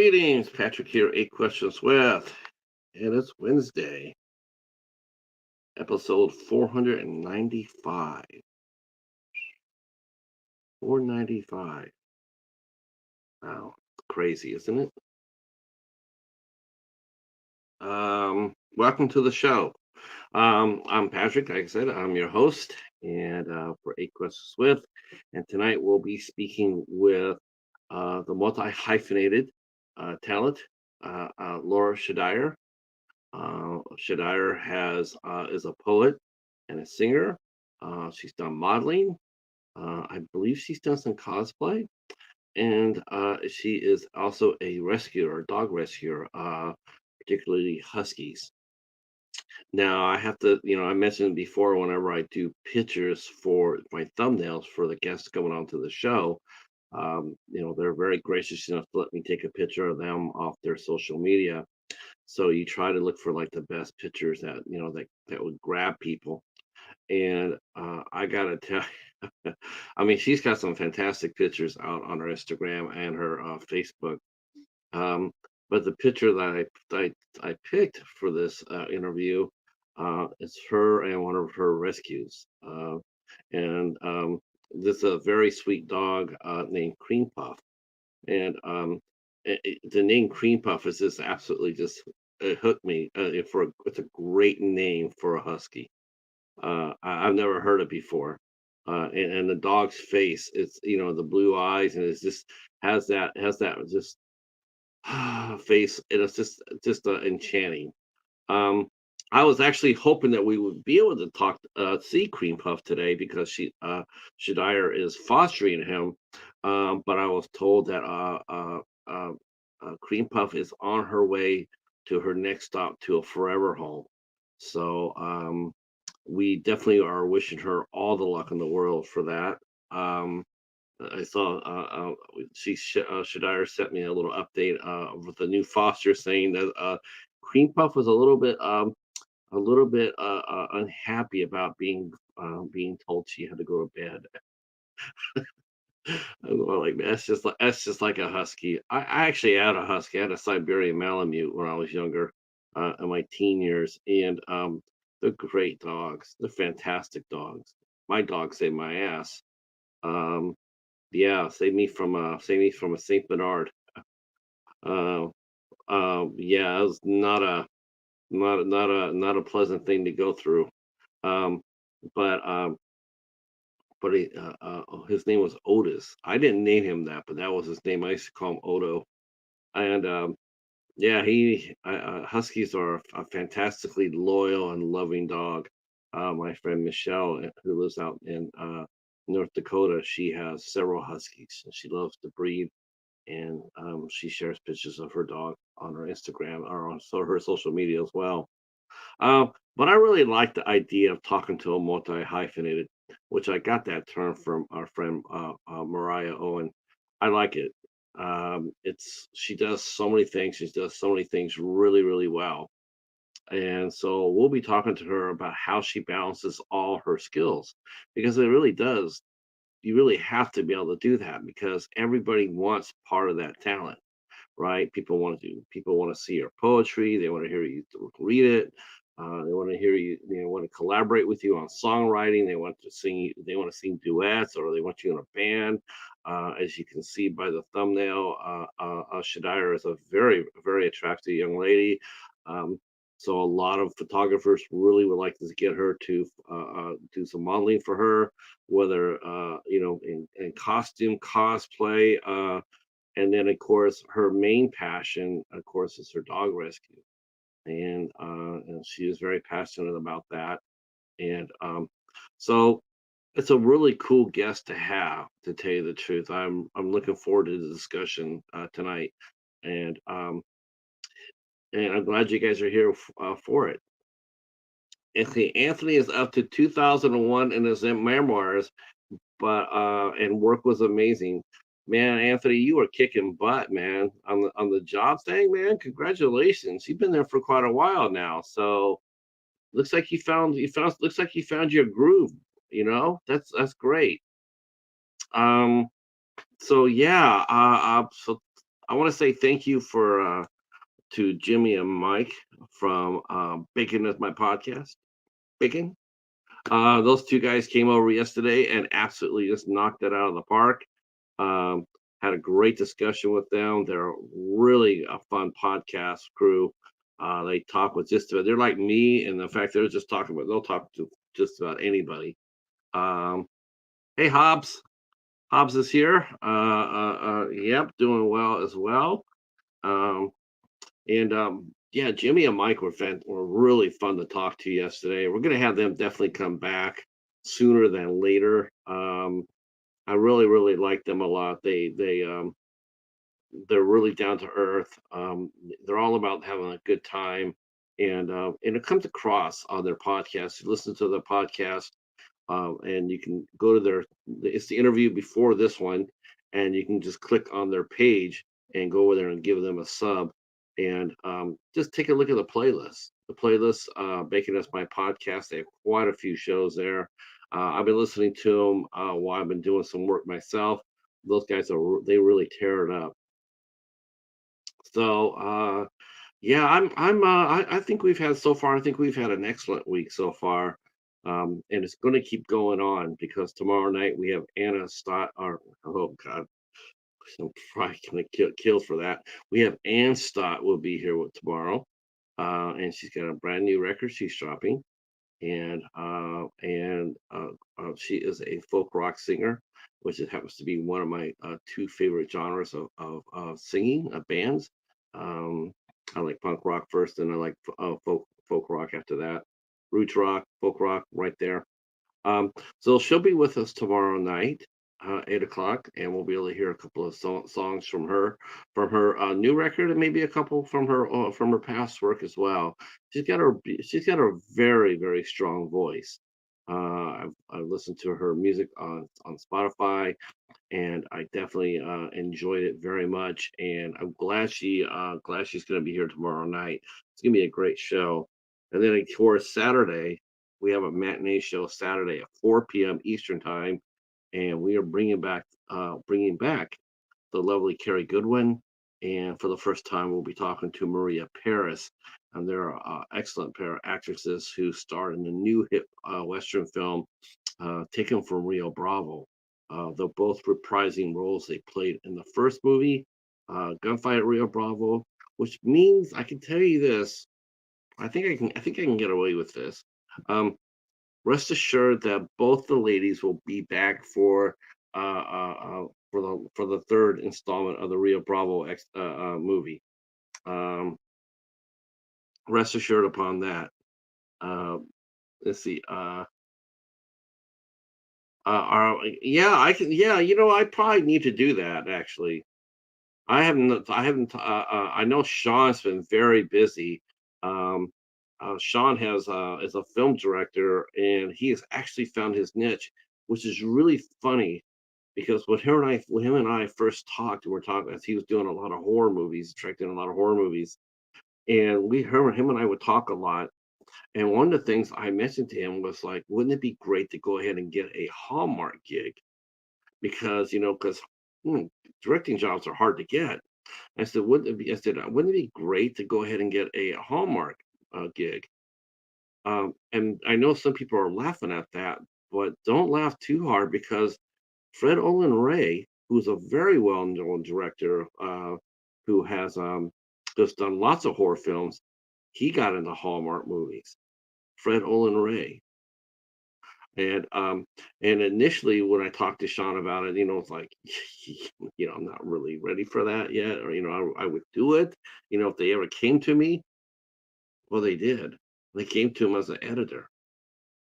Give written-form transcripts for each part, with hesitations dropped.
Greetings, Patrick here, 8 Questions With, and it's Wednesday, episode 495. 495. Wow, crazy, isn't it? Welcome to the show. I'm Patrick, like I said, I'm your host, and for 8 Questions With, and tonight we'll be speaking with the multi-hyphenated talent, Laura Shodire. Shadire has is a poet and a singer. She's done modeling. I believe she's done some cosplay, and she is also a rescuer, dog rescuer, particularly huskies. Now, I have to, I mentioned before whenever I do pictures for my thumbnails for the guests coming onto the show, they're very gracious enough to let me take a picture of them off their social media. So you try to look for like the best pictures that that would grab people. And I gotta tell you, I mean, she's got some fantastic pictures out on her Instagram and her Facebook. Um, but the picture that I picked for this interview is her and one of her rescues, and this is a very sweet dog named Creampuff. And the name Cream Puff is just absolutely just it hooked me. It's a great name for a husky. I've never heard it before. And the dog's face, it's the blue eyes, and it's just has that just face, and it's just enchanting. Um, I was actually hoping that we would be able to see Cream Puff today because Shadire is fostering him, but I was told that uh, Cream Puff is on her way to her next stop to a forever home. So we definitely are wishing her all the luck in the world for that. Um, I saw Shadire sent me a little update with the new foster saying that Cream Puff was a little bit unhappy about being told she had to go to bed. I'm going like that's just like a husky. I actually had a husky. I had a Siberian Malamute when I was younger, in my teen years, and they're great dogs. They're fantastic dogs. My dog saved my ass. Um, yeah, save me from a Saint Bernard. Uh, yeah, it was not a pleasant thing to go through. Um, but his name was Otis. I didn't name him that, but that was his name. I used to call him Odo. And yeah, Huskies are a fantastically loyal and loving dog. My friend Michelle, who lives out in North Dakota, she has several Huskies, and she loves to breed. And she shares pictures of her dog on her Instagram or on her social media as well. But I really like the idea of talking to a multi-hyphenated, which I got that term from our friend Mariah Owen. I like it. It's She does so many things. She does so many things really, really well. And so we'll be talking to her about how she balances all her skills because it really does. You really have to be able to do that because everybody wants part of that talent, right? People want to see your poetry. They want to hear you read it. They want to hear you. They want to collaborate with you on songwriting. They want to sing duets, or they want you in a band. As you can see by the thumbnail, Shadira is a very, very attractive young lady. Um, so a lot of photographers really would like to get her to do some modeling for her, whether in costume, cosplay, and then, of course, her main passion, of course, is her dog rescue, and she is very passionate about that. And so it's a really cool guest to have, to tell you the truth. I'm looking forward to the discussion tonight, and I'm glad you guys are here for it. Anthony is up to 2001 in his memoirs, but and work was amazing. Man, Anthony, you were kicking butt, man, on the job thing, man. Congratulations. You've been there for quite a while now. So looks like you found your groove, That's great. Um so yeah, I want to say thank you for to Jimmy and Mike from Bacon with my podcast. Bacon. Those two guys came over yesterday and absolutely just knocked it out of the park. Um, had a great discussion with them. They're really a fun podcast crew. They talk with just about, they're like me, and the fact they're just talking about, they'll talk to just about anybody. Um, hey, Hobbs. Hobbs is here. Yep, doing well as well. Um, and yeah, Jimmy and Mike were really fun to talk to yesterday. We're gonna have them definitely come back sooner than later. I really like them a lot. They're really down to earth. They're all about having a good time, and it comes across on their podcast. You listen to the podcast, and you can go to their. It's the interview before this one, and you can just click on their page and go over there and give them a sub, and just take a look at the playlist. The playlist, making us my podcast. They have quite a few shows there. I've been listening to them while I've been doing some work myself. Those guys they really tear it up. So yeah, I think we've had so far. I think we've had an excellent week so far, and it's going to keep going on because tomorrow night we have Anna Stott. Or oh God, I'm probably going to kill for that. We have Ann Stott will be here with tomorrow, and she's got a brand new record she's dropping, and she is a folk rock singer, which it happens to be one of my two favorite genres of singing bands. Um, I like punk rock first, and I like folk rock after that. Roots rock, folk rock, right there. Um, so she'll be with us tomorrow night, 8 o'clock, and we'll be able to hear a couple of songs from her new record, and maybe a couple from her past work as well. She's got a very strong voice. I've listened to her music on Spotify, and I definitely enjoyed it very much. And I'm glad she's going to be here tomorrow night. It's going to be a great show. And then of course Saturday we have a matinee show Saturday at 4 p.m. Eastern time, and we are bringing back the lovely Carrie Goodwin. And for the first time, we'll be talking to Maria Paris, and they're excellent pair of actresses who starred in the new hit Western film taken from Rio Bravo. They're both reprising roles they played in the first movie, Gunfight at Rio Bravo, which means I can tell you this. I think I can get away with this. Um, Rest assured that both the ladies will be back for the third installment of the Rio Bravo movie. Um, Rest assured upon that. Uh, let's see. Yeah, I can. Yeah, I probably need to do that actually. I haven't. I haven't. I know Sean's been very busy. Um, Sean is a film director, and he has actually found his niche, which is really funny because when him and I first talked, and we're talking as he was doing a lot of horror movies, directing a lot of horror movies, and him and I would talk a lot. And one of the things I mentioned to him was like, wouldn't it be great to go ahead and get a Hallmark gig? Because directing jobs are hard to get. I said, wouldn't it be great to go ahead and get a Hallmark gig? And I know some people are laughing at that, but don't laugh too hard because Fred Olin Ray, who's a very well-known director, who has just done lots of horror films, he got into Hallmark movies. Fred Olin Ray. And initially when I talked to Sean about it, it's like, I'm not really ready for that yet, or I would do it, if they ever came to me. Well, they did. They came to him as an editor,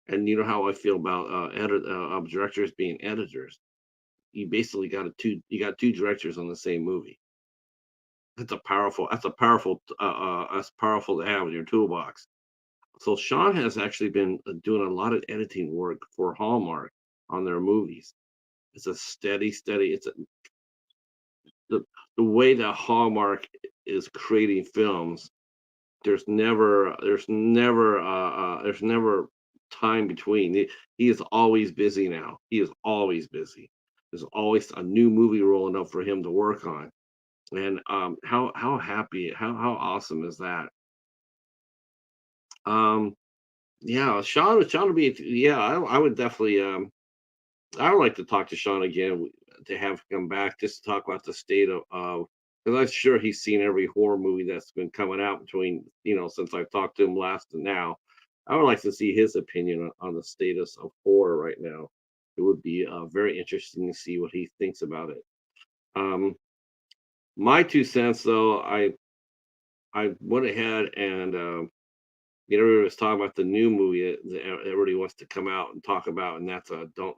and you know how I feel about directors being editors. You got two directors on the same movie. That's powerful to have in your toolbox. So Sean has actually been doing a lot of editing work for Hallmark on their movies. It's a steady. The the way that Hallmark is creating films. There's never time between. He is always busy now. He is always busy. There's always a new movie rolling up for him to work on. And how happy, how awesome is that? Um, yeah, Sean would be, yeah, I would definitely, I would like to talk to Sean again, to have him come back just to talk about the state of, because I'm sure he's seen every horror movie that's been coming out between, since I've talked to him last and now. I would like to see his opinion on the status of horror right now. It would be very interesting to see what he thinks about it. Um, my 2 cents, though, I went ahead and everybody was talking about the new movie that everybody wants to come out and talk about, and that's don't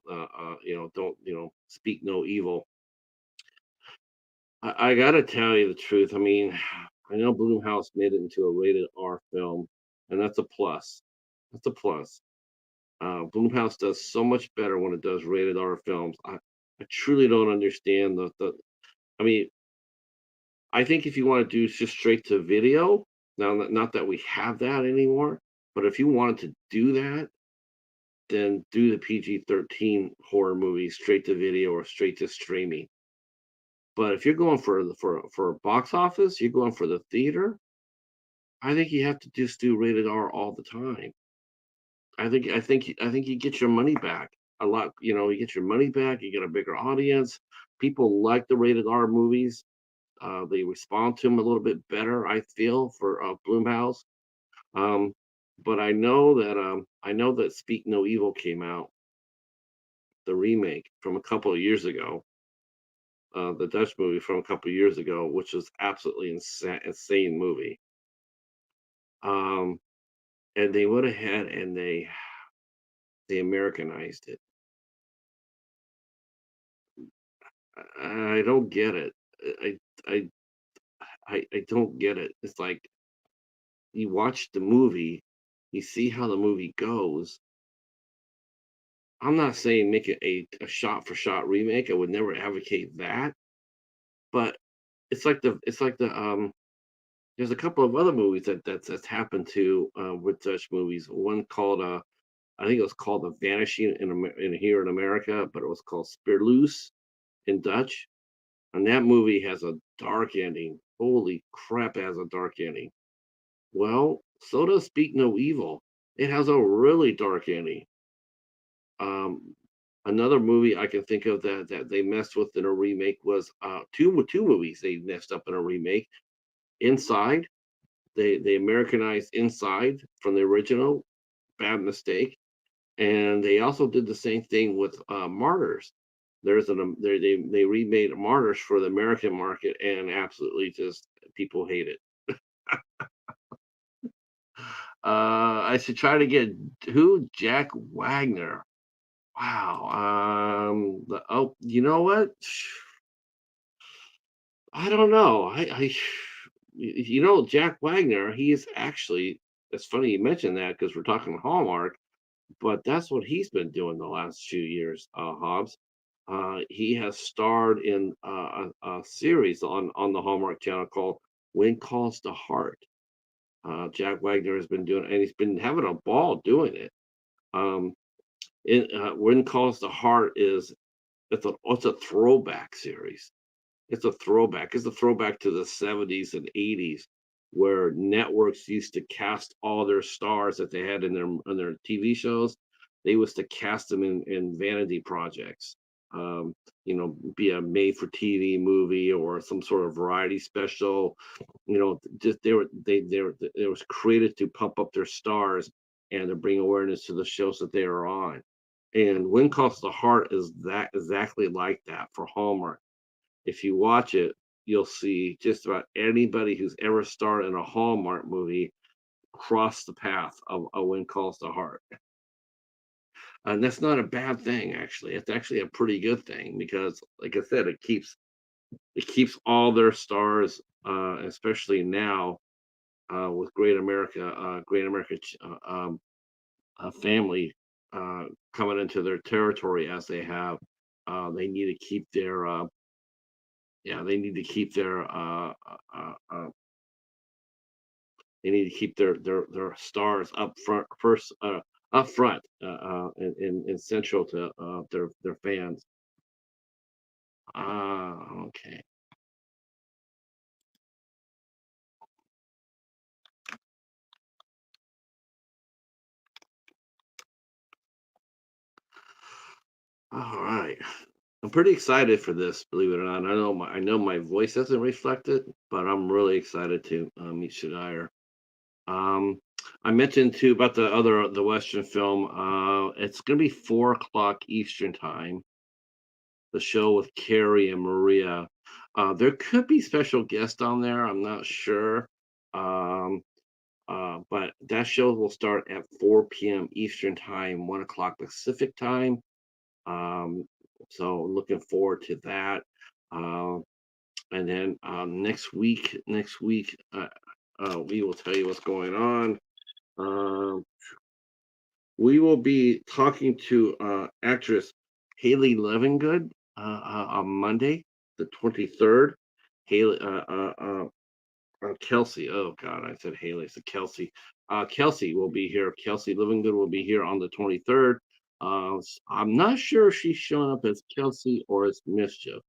don't speak no evil. I gotta tell you the truth. I mean, I know Bloomhouse made it into a rated R film, and that's a plus. That's a plus. Bloomhouse does so much better when it does rated R films. I truly don't understand the. I mean, I think if you want to do just straight to video, now not that we have that anymore, but if you wanted to do that, then do the PG-13 horror movie straight to video or straight to streaming. But if you're going for a box office, you're going for the theater, I think you have to just do rated R all the time. I think you get your money back a lot. You get your money back. You get a bigger audience. People like the rated R movies. They respond to them a little bit better, I feel, for Bloomhouse. Um, but I know that Speak No Evil came out, the remake from a couple of years ago, the Dutch movie from a couple of years ago, which was absolutely insane movie. Um, and they went ahead and they Americanized it. I don't get it. I I I don't get it. It's like you watch the movie, you see how the movie goes. I'm not saying make it a shot for shot remake. I would never advocate that, but it's like the there's a couple of other movies that's happened to with Dutch movies. One called I think it was called The Vanishing in here in America, but it was called Speerloos in Dutch. And that movie has a dark ending. Holy crap, it has a dark ending. Well, so does Speak No Evil. It has a really dark ending. Um, Another movie I can think of that they messed with in a remake was two movies they messed up in a remake. Inside, they Americanized Inside from the original. Bad mistake. And they also did the same thing with Martyrs. They remade Martyrs for the American market, and absolutely just people hate it. I should try to get who Jack Wagner. Wow. You know what? I don't know. Jack Wagner. He is actually. It's funny you mentioned that because we're talking Hallmark. But that's what he's been doing the last few years, Hobbs. He has starred in a series on the Hallmark Channel called "When Calls the Heart." Jack Wagner has been doing, and he's been having a ball doing it. Um, "When Calls the Heart" it's a throwback series. It's a throwback to the 70s and 80s where networks used to cast all their stars that they had in their TV shows. They used to cast them in vanity projects. Be a made for TV movie or some sort of variety special. Just they was created to pump up their stars and to bring awareness to the shows that they are on. And When Calls the Heart is that exactly like that for Hallmark. If you watch it, you'll see just about anybody who's ever starred in a Hallmark movie cross the path of a When Calls the Heart. And that's not a bad thing, actually. It's actually a pretty good thing because, like I said, it keeps all their stars, especially now with Great America family coming into their territory as they have. They need to keep their yeah, they need to keep their stars up front first, up front, and central to their fans. Ah, okay. All right. I'm pretty excited for this, believe it or not. I know my voice doesn't reflect it, but I'm really excited to meet Shadire. Um, I mentioned too about the Western film. It's gonna be 4 o'clock Eastern time. The show with Carrie and Maria. There could be special guests on there. I'm not sure. Um, but that show will start at 4 p.m. Eastern time, 1 o'clock Pacific time. Um, so looking forward to that. Um, and then next week, we will tell you what's going on. Um, we will be talking to actress Haley Levengood on Monday, the 23rd. Haley, Kelsey. Oh God, I said Haley. It's Kelsey. Kelsey will be here. Kelsey Livingood will be here on the 23rd. I'm not sure if she's showing up as Kelsey or as Mischief.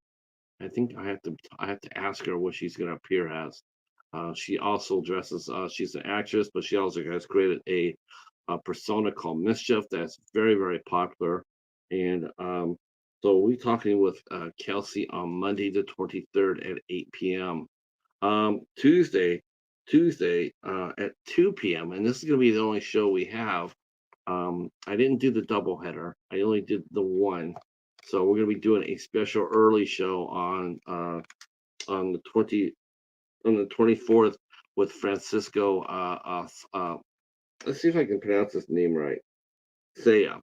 I think I have to ask her what she's going to appear as. She also dresses. She's an actress, but she also has created a persona called Mischief that's very popular. And so we're talking with Kelsey on Monday the 23rd at 8 p.m. Tuesday, at 2 p.m. And this is going to be the only show we have. I didn't do the double header. I only did the one. So we're going to be doing a special early show on the 24th with Francisco. Let's see if I can pronounce his name right. Saya.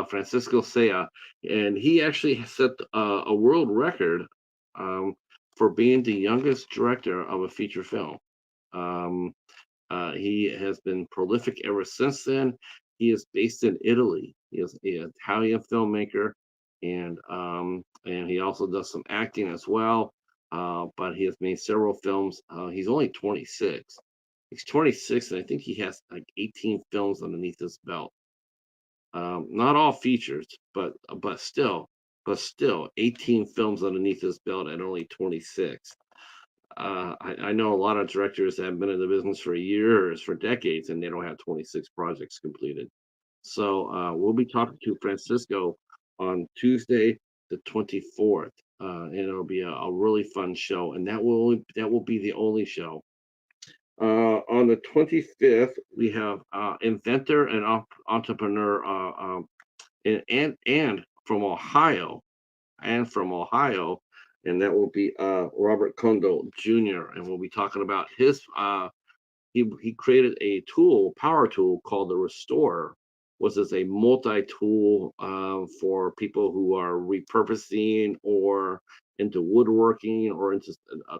Francisco Saya, and he actually has set a world record um, for being the youngest director of a feature film. Um, he has been prolific ever since then. He is based in Italy. He is an Italian filmmaker, and he also does some acting as well. But he has made several films. He's only 26. He's 26, and I think he has like 18 films underneath his belt. Not all features, but still, 18 films underneath his belt at only 26. I know a lot of directors that have been in the business for years, for decades, and they don't have 26 projects completed. So we'll be talking to Francisco on Tuesday, the 24th, and it'll be a really fun show. And that will be the only show. On the 25th, we have inventor and entrepreneur and from Ohio, and that will be Robert Kondo Jr. And we'll be talking about his. He created a power tool called the Restorer, which is a multi-tool for people who are repurposing or into woodworking or into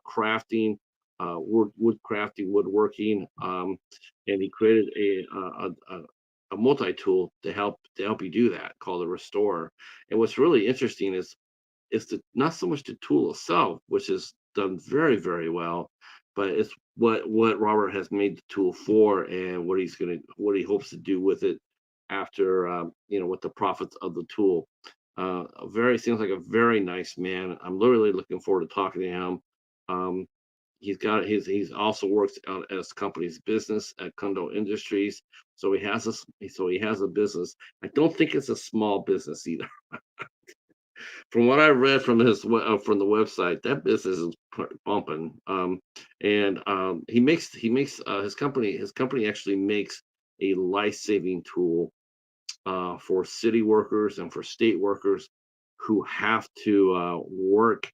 crafting, wood crafting, woodworking, and he created a multi-tool to help you do that called the Restorer. And what's really interesting is not so much the tool itself, which is done very well, but it's what Robert has made the tool for and what he hopes to do with it after with the profits of the tool. Very seems like a very nice man. I'm literally looking forward to talking to him. Um, he's also works out as company's business at Kundo Industries. So he has a business. I don't think it's a small business either. From what I read from the website, that business is bumping. And he makes his company actually makes a life saving tool for city workers and for state workers who have to work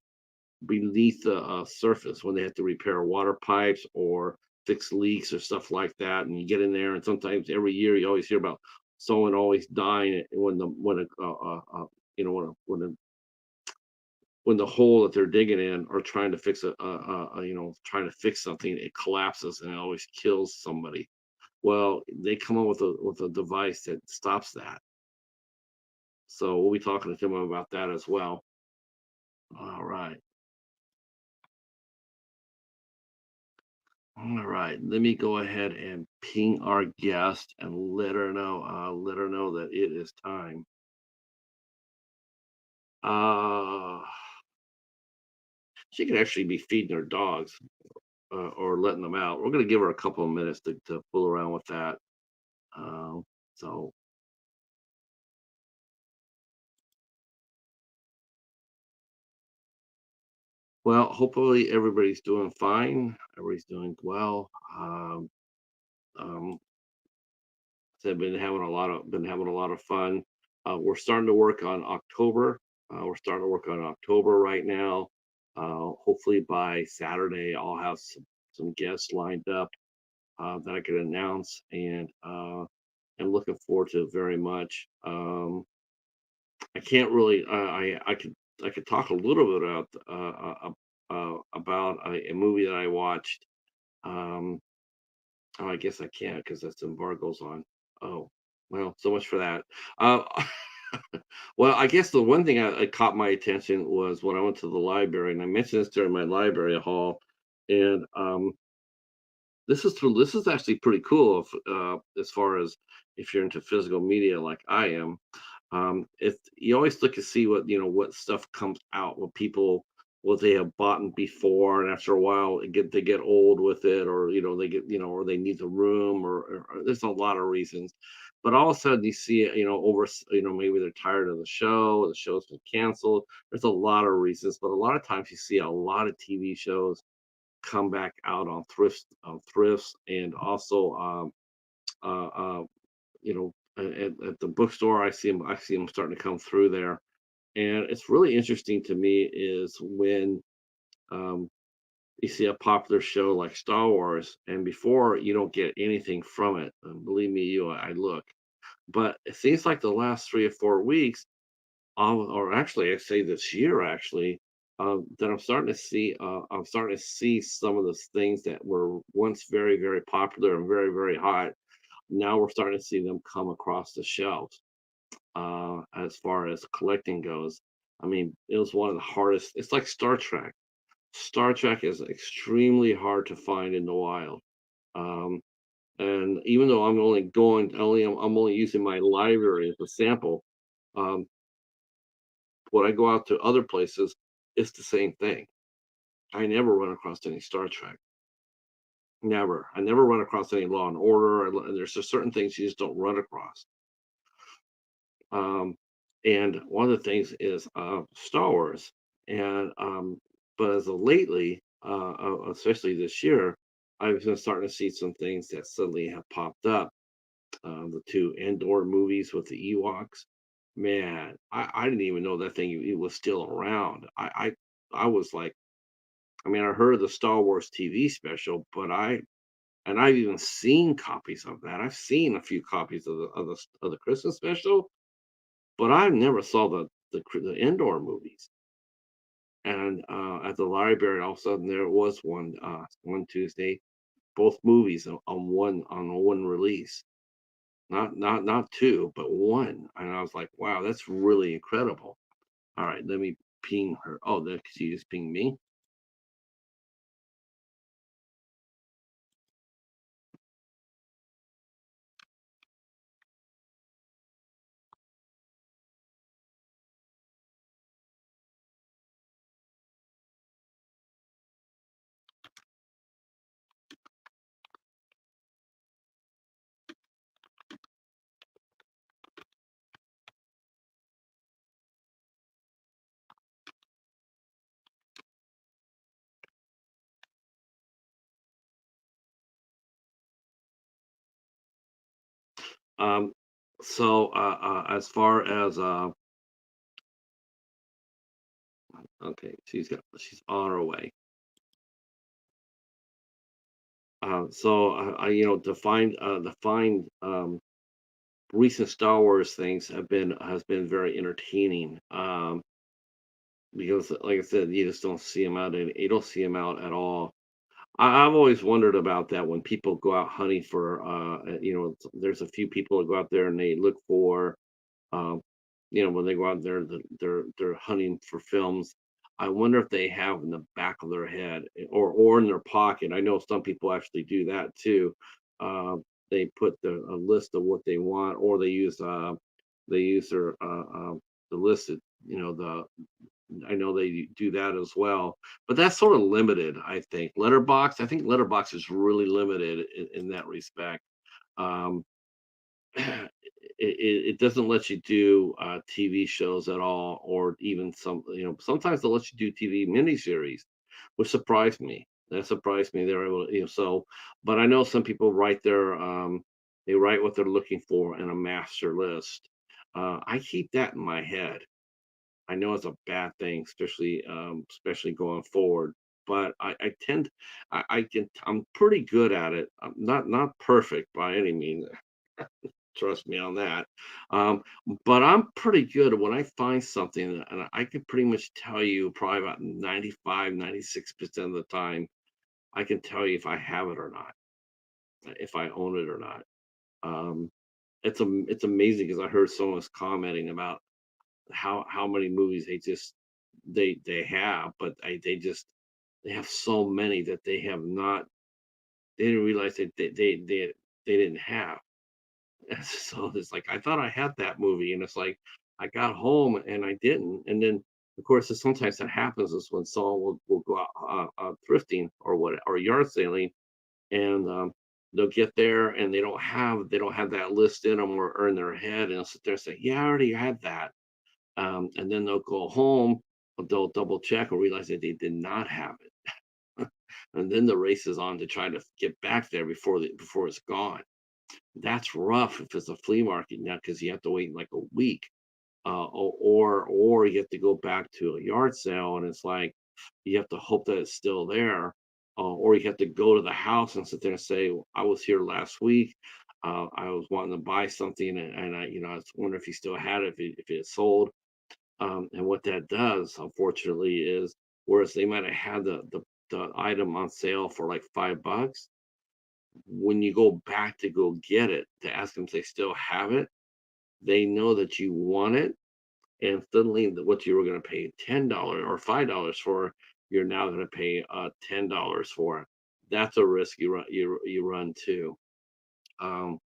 beneath the surface when they have to repair water pipes or fix leaks or stuff like that. And you get in there, and sometimes every year you always hear about someone always dying when a when the hole that they're digging in or trying to fix trying to fix something, it collapses and it always kills somebody. Well, they come up with a device that stops that. So we'll be talking to them about that as well. All right. All right. Let me go ahead and ping our guest and let her know that it is time. Uh she could actually be feeding her dogs or letting them out. We're gonna give her a couple of minutes to fool around with that. Um, so Well, hopefully everybody's doing fine. Everybody's doing well. Um, so I've been having a lot of fun. We're starting to work on October. We're starting to work on October right now. Hopefully by Saturday, I'll have some guests lined up that I can announce, and I'm looking forward to it very much. I can't really. I could talk a little bit about a movie that I watched. Um, oh, I guess I can't because that's embargoes on. Oh, well, so much for that. Uh, well, I guess the one thing I caught my attention was when I went to the library, and I mentioned this during my library haul, and this is actually pretty cool if, as far as if you're into physical media like I am. If you always look to see what stuff comes out, what they have bought before, and after a while they get old with it, or they get or they need the room, or there's a lot of reasons. But all of a sudden you see it, maybe they're tired of the show's been canceled. There's a lot of reasons, but a lot of times you see a lot of TV shows come back out on thrifts, and also uh, uh, at the bookstore. I see them starting to come through there, and it's really interesting to me is when um, you see a popular show like Star Wars, and before you don't get anything from it. And believe me, I look, but it seems like the last 3 or 4 weeks, or actually, I say this year actually, that I'm starting to see some of those things that were once very, very popular and very, very hot. Now we're starting to see them come across the shelves. As far as collecting goes, I mean, it was one of the hardest. It's like Star Trek. Star Trek is extremely hard to find in the wild. Um, and even though I'm only using my library as a sample, um, when I go out to other places, it's the same thing. I never run across any Star Trek. Never. I never run across any Law and Order. And there's just certain things you just don't run across. Um, and one of the things is Star Wars. And but as of lately, especially this year, I've been starting to see some things that suddenly have popped up. The two Endor movies with the Ewoks. Man, I didn't even know that thing it was still around. I was like, I mean, I heard of the Star Wars TV special, and I've even seen copies of that. I've seen a few copies of the Christmas special, but I never saw the Endor movies. And at the library, all of a sudden there was one Tuesday, both movies on one release. Not two, but one. And I was like, wow, that's really incredible. All right, let me ping her. Oh, then she just pinged me. Um, so as far as okay, she's on her way. So to find recent Star Wars things has been very entertaining. Because like I said, you just don't see them out, and you don't see them out at all. I've always wondered about that when people go out hunting for, there's a few people that go out there and they look for, um, when they go out there, they're hunting for films. I wonder if they have in the back of their head, or in their pocket. I know some people actually do that too. Uh, they put a list of what they want, or they use the list that, the I know they do that as well, but that's sort of limited, I think. I think Letterbox is really limited in that respect. Um, it doesn't let you do TV shows at all, or even sometimes they'll let you do TV miniseries. which surprised me. That surprised me. They're able to, so, but I know some people write they write what they're looking for in a master list. I keep that in my head. I know it's a bad thing, especially going forward. But I'm pretty good at it. I'm not perfect by any means. Trust me on that. Um, but I'm pretty good when I find something, and I can pretty much tell you probably about 95, 96% of the time, I can tell you if I have it or not, if I own it or not. Um, it's amazing because I heard someone was commenting about how many movies they have, but they have so many that they didn't realize that they didn't have. And so it's like I thought I had that movie, and it's like I got home and I didn't. And then of course, sometimes that happens is when someone will go out thrifting or yard selling, and they'll get there and they don't have that list in them or in their head, and they'll sit there and say, "Yeah, I already had that." And then they'll go home, they'll double check and realize that they did not have it. And then the race is on to try to get back there before it's gone. That's rough if it's a flea market now because you have to wait like a week, or you have to go back to a yard sale and it's like you have to hope that it's still there, or you have to go to the house and sit there and say, "I was here last week. I was wanting to buy something, and I was wondering if you still had it, if it sold." And what that does, unfortunately, is whereas they might have had the item on sale for like $5, when you go back to go get it to ask them if they still have it, they know that you want it, and suddenly what you were going to pay $10 or $5 for, you're now going to pay $10 for it. That's a risk you run too. Um,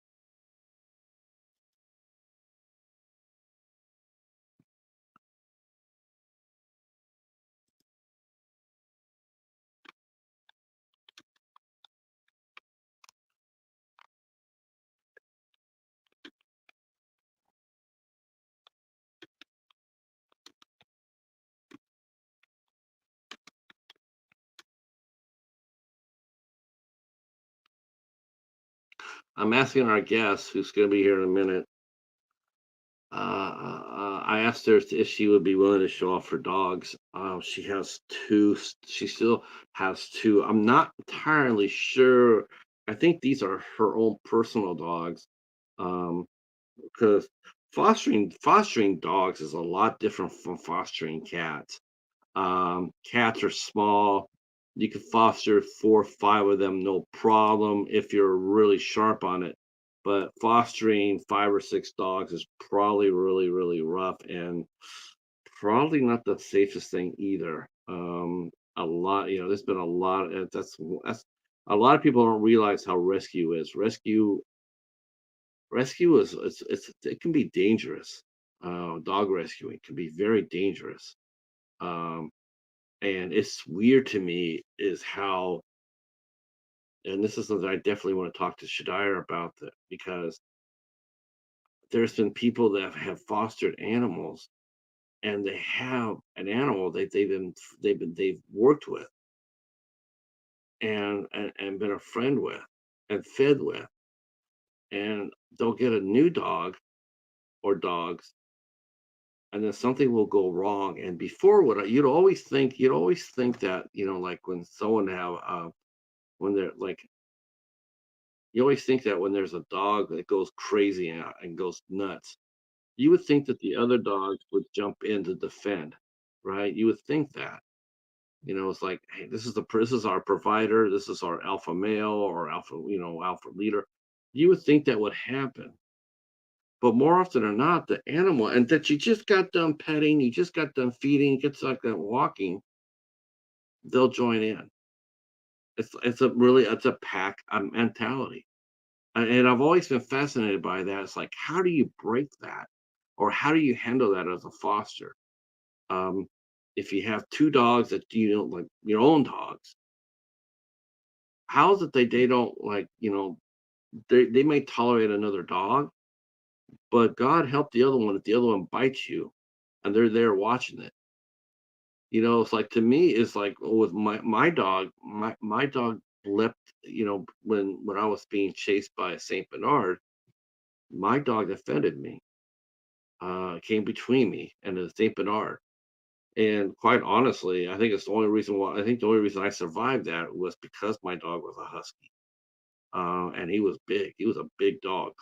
I'm asking our guest, who's going to be here in a minute. I asked her if she would be willing to show off her dogs. She has two. She still has two. I'm not entirely sure. I think these are her own personal dogs. Um, because fostering dogs is a lot different from fostering cats. Cats are small. You could foster 4 or 5 of them, no problem, if you're really sharp on it. But fostering 5 or 6 dogs is probably really, really rough and probably not the safest thing either. A lot, there's been a lot. That's a lot of people don't realize how rescue is. Rescue it can be dangerous. Dog rescuing can be very dangerous. Um, And it's weird to me is how, and this is something I definitely want to talk to Shadire about that because there's been people that have fostered animals and they have an animal that they've worked with and been a friend with and fed with, and they'll get a new dog or dogs, and then something will go wrong. And before you'd always think that like when someone have when they're like you always think that when there's a dog that goes crazy and goes nuts, you would think that the other dogs would jump in to defend, right? You would think that. It's like, hey, this is our provider, this is our alpha male or alpha leader. You would think that would happen. But more often than not, the animal and that you just got done petting, you just got done feeding, gets like that walking, they'll join in. It's a pack mentality. And I've always been fascinated by that. It's like, how do you break that? Or how do you handle that as a foster? Um, if you have two dogs that like your own dogs, how is it they don't like, they may tolerate another dog, but God help the other one if the other one bites you and they're there watching it. It's like to me, it's like with my dog, my dog leapt. When I was being chased by a Saint Bernard, my dog defended me, came between me and the Saint Bernard. And quite honestly, I think it's the only reason why I think the only reason I survived that was because my dog was a husky, and he was big. He was a big dog.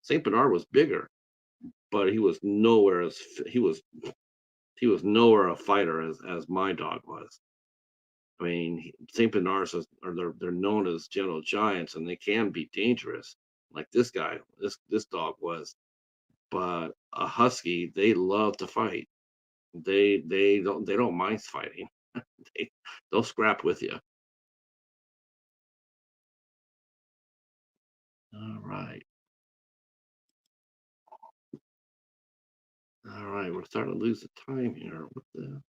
Saint Bernard was bigger, but he was nowhere a fighter as my dog was. I mean, Saint Bernards are they're known as gentle giants, and they can be dangerous, like this dog was. But a husky, they love to fight. They don't mind fighting. They they'll scrap with you. All right, all right. We're starting to lose the time here. What the?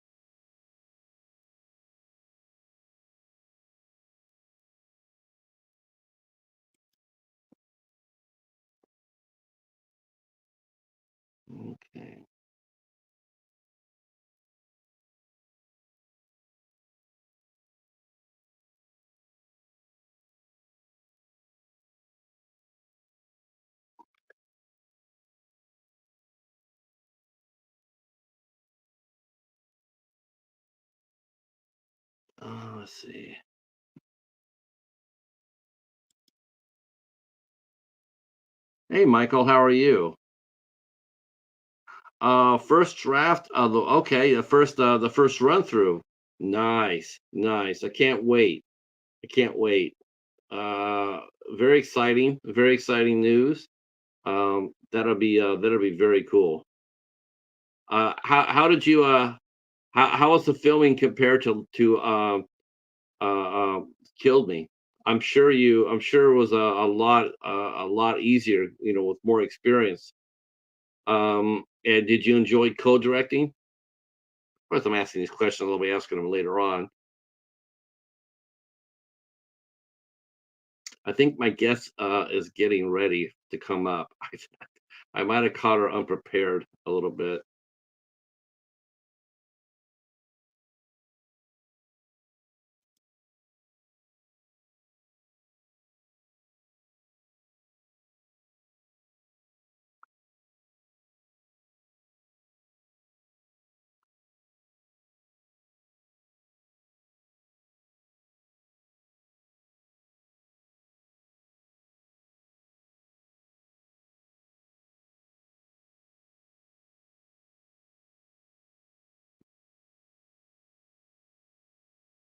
Okay. Let's see. Hey, Michael, how are you? First draft. Okay, the first run through. Nice, nice. I can't wait. I can't wait. Uh, very exciting news. That'll be very cool. How did you how was the filming compared to Killed Me? I'm sure it was a lot easier, with more experience. And did you enjoy co-directing? Of course, I'm asking these questions. I'll be asking them later on. I think my guest is getting ready to come up. I might have caught her unprepared a little bit.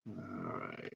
All right.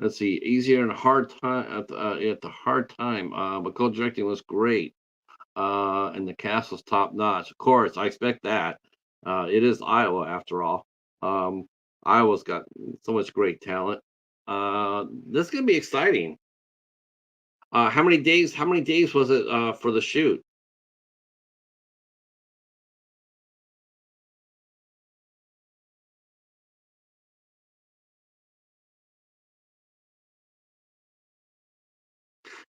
Let's see. Easier and hard time at the hard time. But co-directing was great. And the cast was top notch. Of course, I expect that. It is Iowa after all. Um, Iowa's got so much great talent. This is gonna be exciting. How many days was it for the shoot?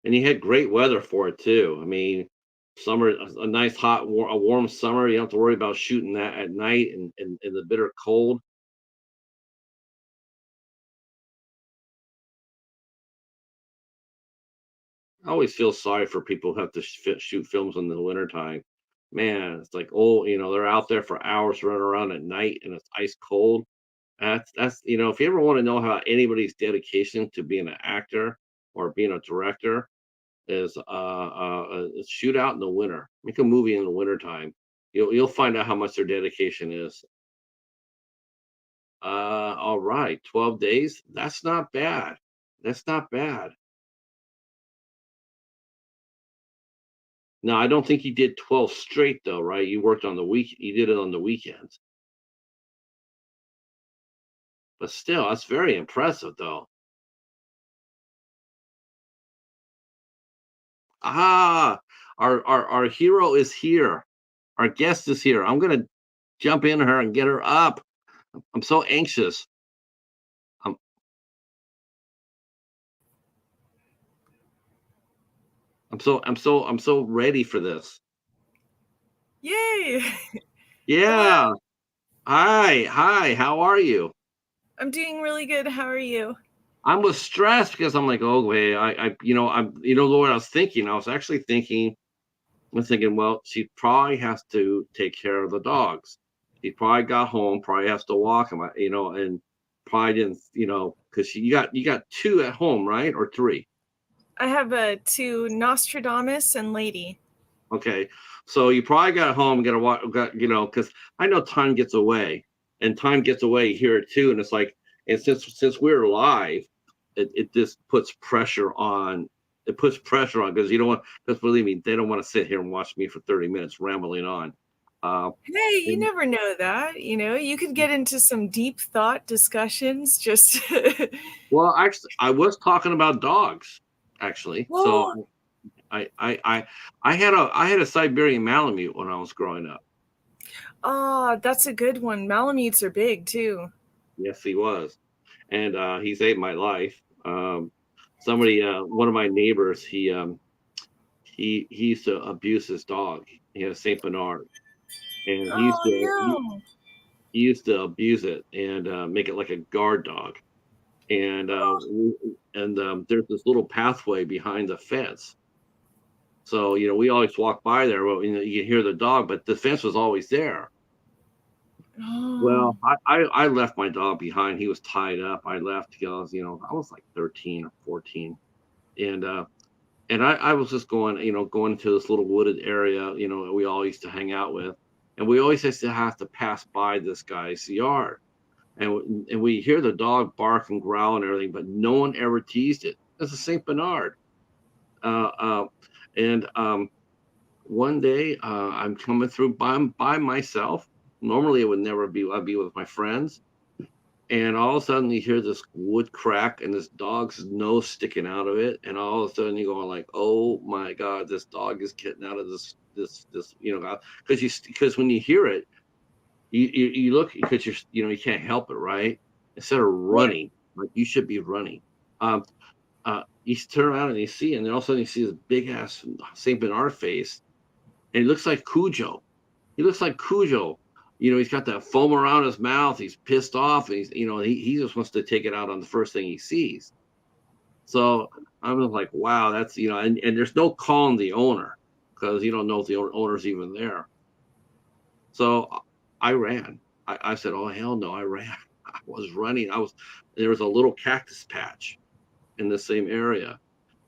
And you had great weather for it too. I mean, summer, a nice hot, a warm summer. You don't have to worry about shooting that at night and in the bitter cold. I always feel sorry for people who have to shoot films in the wintertime. Man, it's like, oh, they're out there for hours running around at night and it's ice cold. If you ever want to know how anybody's dedication to being an actor or being a director is shoot out in the winter. Make a movie in the wintertime. You'll find out how much their dedication is. All right, 12 days. That's not bad. That's not bad. Now, I don't think you did 12 straight though, right? You worked on the week. You did it on the weekends, but still, that's very impressive though. Ah, our hero is here. Our guest is here. I'm gonna jump in her and get her up. I'm so anxious. I'm I'm so ready for this. Yay! Hello. Yeah. Hi. Hi. How are you? I'm doing really good. How are you? I was stressed because I'm like, oh wait, what I was thinking. I was actually thinking, I'm thinking, well, she probably has to take care of the dogs. She probably got home, probably has to walk them, and probably didn't, because you got two at home, right? Or three. I have two Nostradamus and Lady. Okay. So you probably got home, got to watch, because I know time gets away, and time gets away here too. And it's like, and since we're live, it just puts pressure on. It puts pressure on because you don't want, because believe me, they don't want to sit here and watch me for 30 minutes rambling on. Uh, Hey, you and, never know that. You could get into some deep thought discussions. Just well, actually, I was talking about dogs, actually. well, So I had a Siberian Malamute when I was growing up. that's a good one. Malamutes are big too. Yes, he was. And he saved my life. Somebody, one of my neighbors, he used to abuse his dog. He had a Saint Bernard, and he used Oh to he, no. he used to abuse it and make it like a guard dog. And there's this little pathway behind the fence. So we always walk by there. Well, you can hear the dog, but the fence was always there. Oh. Well, I left my dog behind. He was tied up. I left because I was like 13 or 14, and I was just going to this little wooded area, we all used to hang out with, and we always used to have to pass by this guy's yard, and we hear the dog bark and growl and everything, but no one ever teased it. It's a Saint Bernard, uh, uh, and one day I'm coming through by myself. Normally, it would never be. I'd be with my friends, and all of a sudden you hear this wood crack and this dog's nose sticking out of it, and all of a sudden you're going like, oh my god, this dog is getting out of this because when you hear it, you look, because you can't help it, right? Instead of Yeah. running, like you should be running, um you turn around and you see, and then all of a sudden you see this big ass Saint Bernard face, and he looks like Cujo. He looks like Cujo. He's got that foam around his mouth. He's pissed off. And he just wants to take it out on the first thing he sees. So I'm just like, wow, that's, and there's no calling the owner because you don't know if the owner's even there. So I ran. I said, oh, hell no, I ran. I was running. There was a little cactus patch in the same area.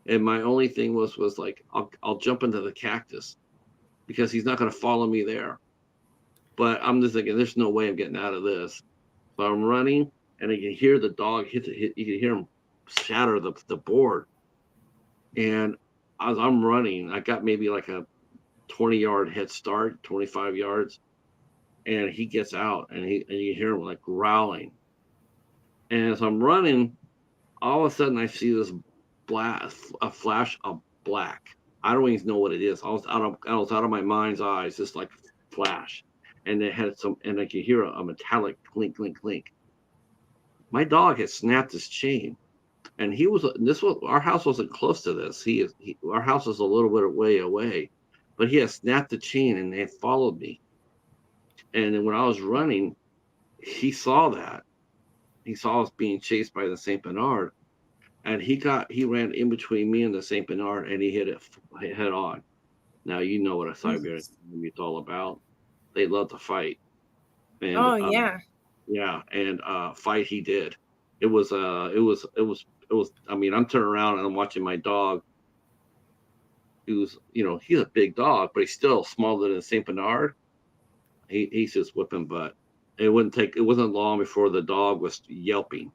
And my only thing was like, I'll jump into the cactus because he's not going to follow me there. But I'm just thinking, there's no way I'm getting out of this. So I'm running, and I can hear the dog hit. You can hear him shatter the board. And as I'm running, I got maybe like a 20-yard head start, 25 yards, and he gets out, and you hear him like growling. And as I'm running, all of a sudden I see this a flash of black. I don't even know what it is. I was out of my mind's eyes, just like flash, and it had and I could hear a metallic clink, clink, clink. My dog had snapped his chain, and our house wasn't close to this. Our house was a little bit way away, but he had snapped the chain and they had followed me. And then when I was running, he saw that. He saw us being chased by the Saint Bernard, and he ran in between me and the Saint Bernard, and he hit it head on. Now you know what a Siberian Jesus. is all about. They love to fight, and Oh yeah. yeah, and fight he did. It was. I mean, I'm turning around and I'm watching my dog, who's he's a big dog, but he's still smaller than a Saint Bernard. He's just whipping butt. It wasn't long before the dog was yelping,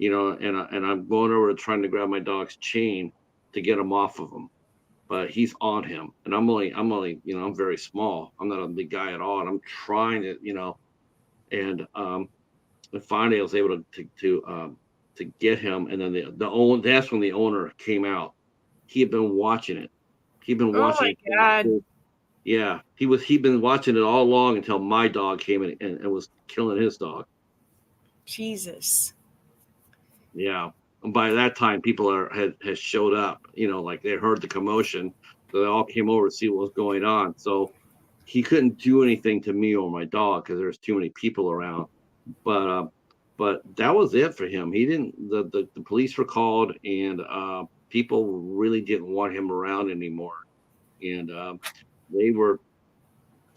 and I'm going over trying to grab my dog's chain to get him off of him, but he's on him, and I'm only, I'm very small. I'm not a big guy at all, and I'm trying to. And finally I was able to get him, and then that's when the owner came out. He had been watching it. He'd been Oh watching my it. God. Yeah, he'd been watching it all along until my dog came in and was killing his dog. Jesus. Yeah. And by that time, people had showed up. Like they heard the commotion, so they all came over to see what was going on. So he couldn't do anything to me or my dog because there's too many people around. But but that was it for him. He didn't. The police were called, and people really didn't want him around anymore. And they were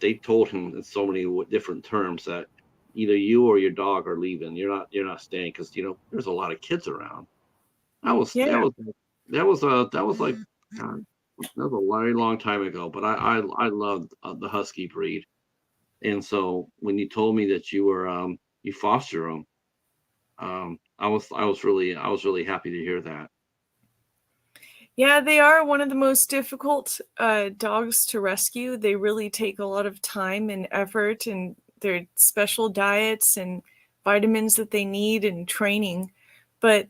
they told him in so many different terms that either you or your dog are leaving. You're not staying because there's a lot of kids around. That was that Yeah. was that was like God, that was a very long time ago. But I loved the husky breed, and so when you told me that you foster them, I was really happy to hear that. Yeah, they are one of the most difficult dogs to rescue. They really take a lot of time and effort, and their special diets and vitamins that they need and training. But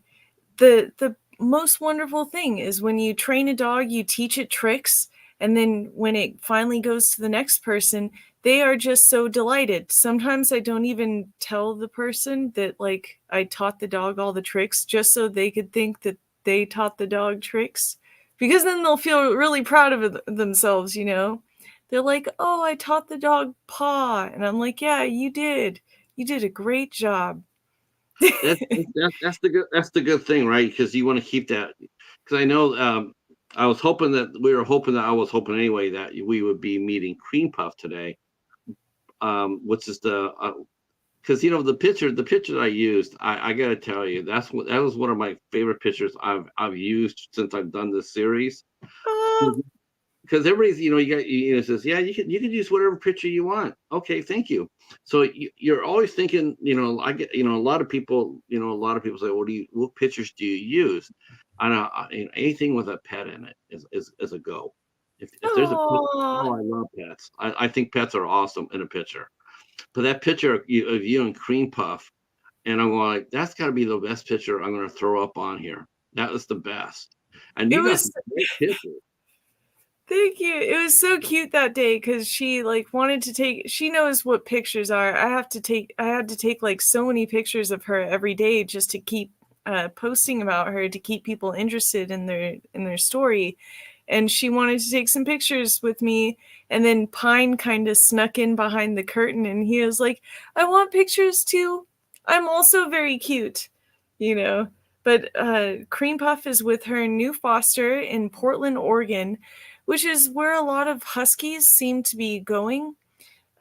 the most wonderful thing is when you train a dog, you teach it tricks, and then when it finally goes to the next person, they are just so delighted. Sometimes I don't even tell the person that like I taught the dog all the tricks just so they could think that they taught the dog tricks, because then they'll feel really proud of themselves. They're like, "Oh, I taught the dog paw." And I'm like, "Yeah, you did. You did a great job." That's the good thing, right? Because you want to keep that. Because I know I was hoping anyway that we would be meeting Creampuff today, which is the because the picture I used, I got to tell you, that was one of my favorite pictures I've used since I've done this series. Oh, Because everybody's, says, yeah, you can use whatever picture you want. Okay, thank you. So you're always thinking, I get, a lot of people say, what pictures do you use? I know, anything with a pet in it is a go. If there's a pet, oh, oh, I love pets. I think pets are awesome in a picture. But that picture of you and Cream Puff, and I'm going like, that's got to be the best picture I'm going to throw up on here. That was the best. And it you got was some great pictures. thank you. It was so cute that day because she like wanted to take. She knows what pictures are. I had to take like so many pictures of her every day just to keep posting about her to keep people interested in their story. And she wanted to take some pictures with me. And then Pine kind of snuck in behind the curtain, and he was like, "I want pictures too. I'm also very cute," you know. But Cream Puff is with her new foster in Portland, Oregon, which is where a lot of huskies seem to be going.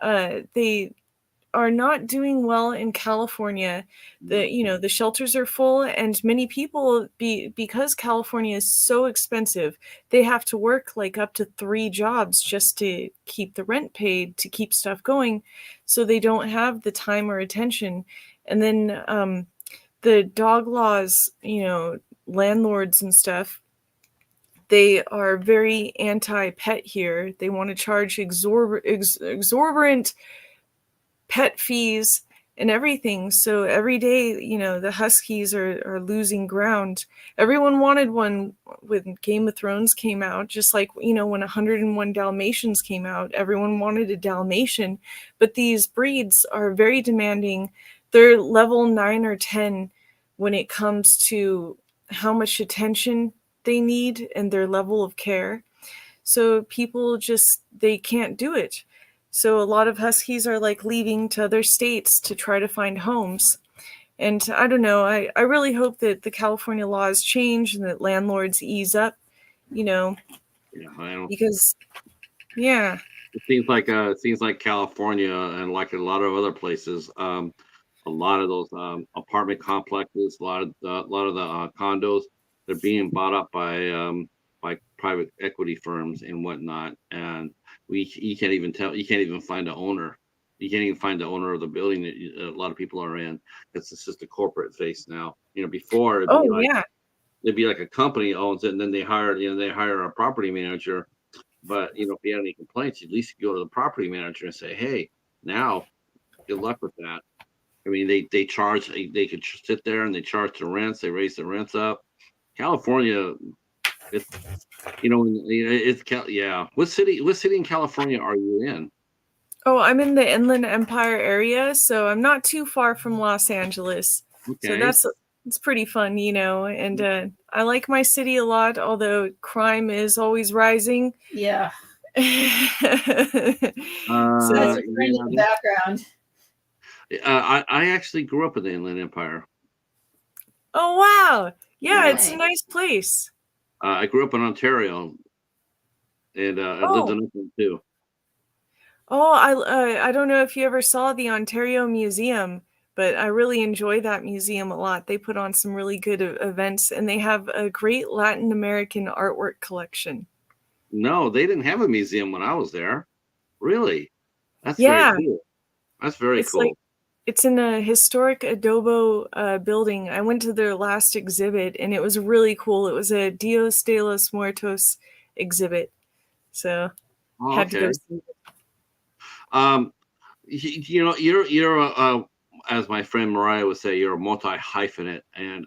They are not doing well in California. The shelters are full, and many people because California is so expensive, they have to work like up to 3 jobs just to keep the rent paid, to keep stuff going, so they don't have the time or attention. And then the dog laws, landlords and stuff, they are very anti-pet here. They want to charge exorbitant pet fees and everything. So every day, the Huskies are losing ground. Everyone wanted one when Game of Thrones came out, just like, when 101 Dalmatians came out, everyone wanted a Dalmatian. But these breeds are very demanding. They're level 9 or 10 when it comes to how much attention they need and their level of care. So people just, they can't do it. So a lot of huskies are like leaving to other states to try to find homes. And I don't know, I really hope that the California laws change and that landlords ease up, you know, Yeah, I don't. because yeah. It seems like California and like a lot of other places, a lot of those apartment complexes, a lot of the condos, they're being bought up by private equity firms and whatnot, and you can't even tell, you can't even find the owner. You can't even find the owner of the building that a lot of people are in. It's just a corporate face now. Before Oh yeah. it'd be like a company owns it, and then they hire a property manager. But if you had any complaints, at least you go to the property manager and say, "Hey, now good luck with that." I mean, they charge. They could sit there and they charge the rents. They raise the rents up. California, it's yeah. What city in California are you in? Oh, I'm in the Inland Empire area, so I'm not too far from Los Angeles. So Okay. it's pretty fun, and I like my city a lot, although crime is always rising. Yeah. That's So, occurring in the background. I actually grew up in the Inland Empire. oh wow. Yeah, it's a Really? nice place. I grew up in Ontario, and I lived Oh. in Oakland too. Oh, I don't know if you ever saw the Ontario Museum, but I really enjoy that museum a lot. They put on some really good events, and they have a great Latin American artwork collection. No, they didn't have a museum when I was there. Really? That's very Yeah, cool. That's very it's like cool. it's in a historic adobo building. I went to their last exhibit, and it was really cool. It was a Dios de los Muertos exhibit, so Oh, had to go okay. see it. Um, you're as my friend Mariah would say, you're a multi hyphenate, and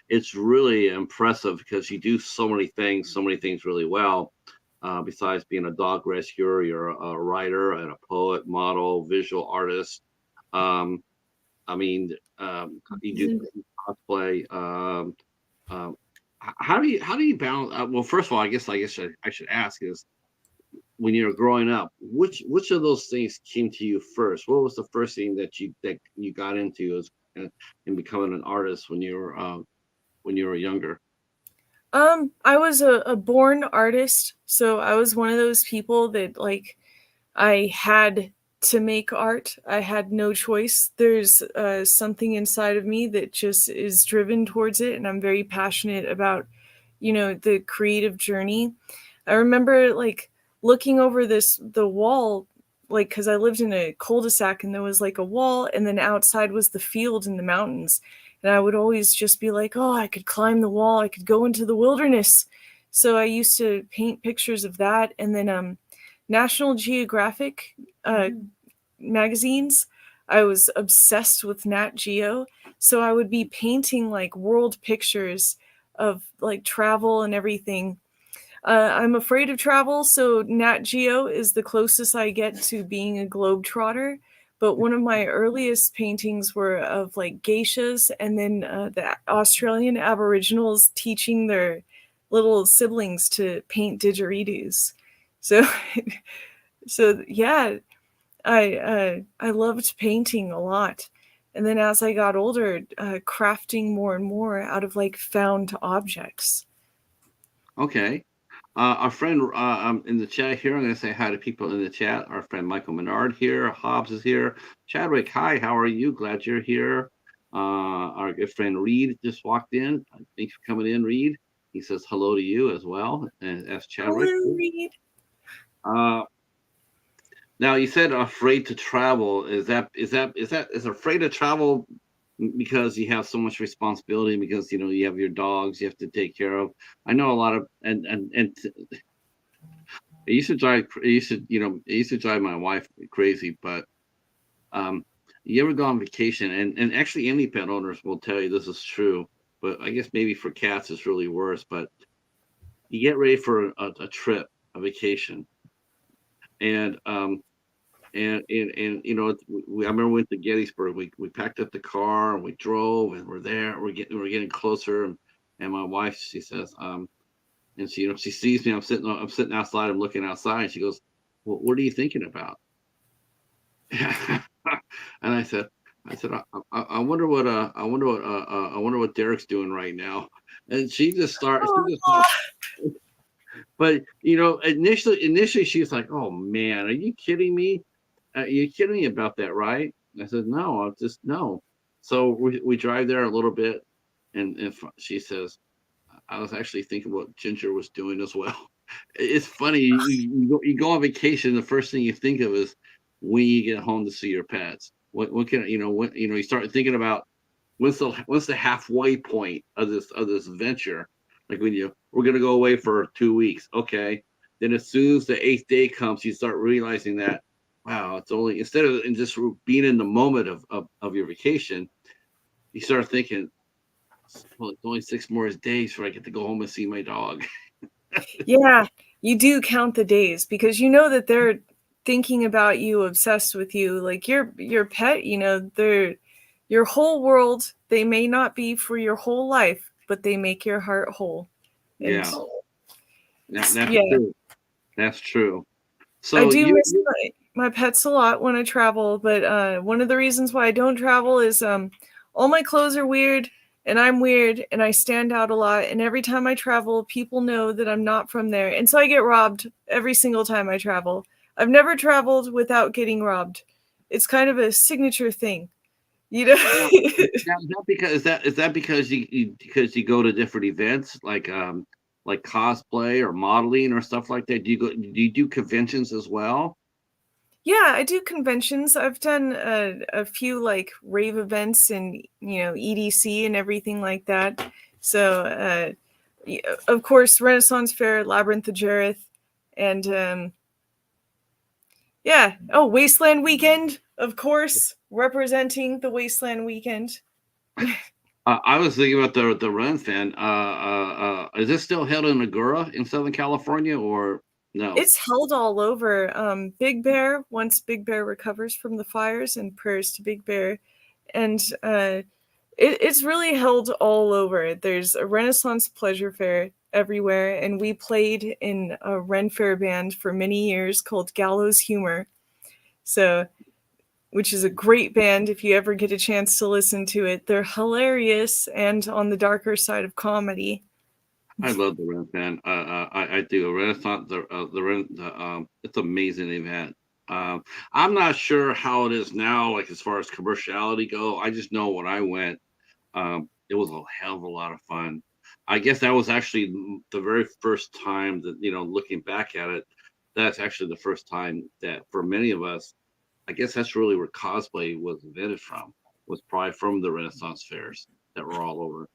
it's really impressive because you do so many things really well. Besides being a dog rescuer, you're a writer and a poet, model, visual artist. Um, I mean, you do cosplay. Um, how do you balance? Well, first of all, I should ask is, when you were growing up, which of those things came to you first? What was the first thing that you got into as in becoming an artist when you were younger? I was a born artist, so I was one of those people that like I had to make art. I had no choice. There's something inside of me that just is driven towards it, and I'm very passionate about, the creative journey. I remember like looking over the wall, like because I lived in a cul-de-sac and there was like a wall, and then outside was the field and the mountains. And I would always just be like, oh, I could climb the wall, I could go into the wilderness. So I used to paint pictures of that. And then National Geographic magazines, I was obsessed with Nat Geo. So I would be painting like world pictures of like travel and everything. I'm afraid of travel, so Nat Geo is the closest I get to being a globetrotter. But one of my earliest paintings were of like geishas, and then the Australian Aboriginals teaching their little siblings to paint didgeridoos. So, so yeah, I loved painting a lot. And then as I got older, crafting more and more out of like found objects. Okay. Our friend in the chat here, I'm going to say hi to people in the chat. Our friend Michael Menard here. Hobbs is here. Chadwick, hi, how are you? Glad you're here. Our good friend Reed just walked in. Thanks for coming in, Reed. He says hello to you as well, and as Chadwick. Hello, Reed. Uh, Now you said afraid to travel. Is afraid to travel because you have so much responsibility, because you have your dogs you have to take care of. I know a lot of it used to drive my wife crazy, but you ever go on vacation, and actually any pet owners will tell you this is true, but I guess maybe for cats it's really worse. But you get ready for a trip, a vacation, and I remember we went to Gettysburg. We packed up the car and we drove, and we're there. We're getting closer, and my wife, she says, and she sees me. I'm sitting outside. I'm looking outside, and she goes, "Well, what are you thinking about?" And I said, I said, I wonder what I wonder what Derek's doing right now. And she just Oh, starts, but initially she's like, oh man, are you kidding me? Are you kidding me about that, right? I said, no, I just no. So we drive there a little bit, and she says, I was actually thinking what Ginger was doing as well. It's funny. You go on vacation. The first thing you think of is when you get home to see your pets. What can when you start thinking about what's the halfway point of this venture? Like when we're gonna go away for 2 weeks. Okay. Then as soon as the eighth day comes, you start realizing that wow, it's only instead of just being in the moment of your vacation, you start thinking, well, it's only 6 more days before I get to go home and see my dog. yeah, you do count the days because you know that they're thinking about you, obsessed with you. Like your pet, they're your whole world. They may not be for your whole life, but they make your heart whole. And Yeah, that's yeah, true. That's true. I So do you, miss my pets a lot when I travel, but one of the reasons why I don't travel is all my clothes are weird and I'm weird and I stand out a lot. And every time I travel, people know that I'm not from there. And so I get robbed every single time I travel. I've never traveled without getting robbed. It's kind of a signature thing, you now, know? is that because is that because you go to different events like cosplay or modeling or stuff like that? Do you do conventions as well? Yeah, I do conventions. I've done a few like rave events and EDC and everything like that. So of course Renaissance Fair, Labyrinth of Jareth, and yeah. Oh, Wasteland Weekend, of course, representing the Wasteland Weekend. I was thinking about the Ren fan. Is this still held in Agora in Southern California or no? It's held all over. Big Bear, once Big Bear recovers from the fires, and prayers to Big Bear, and it's really held all over. There's a Renaissance pleasure fair everywhere, and we played in a Ren Fair band for many years called Gallows Humor. So, which is a great band if you ever get a chance to listen to it. They're hilarious and on the darker side of comedy. I love the Ren fan. I do. Renaissance, it's an amazing event. I'm not sure how it is now, like as far as commerciality go. I just know when I went, it was a hell of a lot of fun. I guess that was actually the very first time that looking back at it, that's actually the first time that for many of us, I guess that's really where cosplay was invented from. Was probably from the Renaissance fairs that were all over.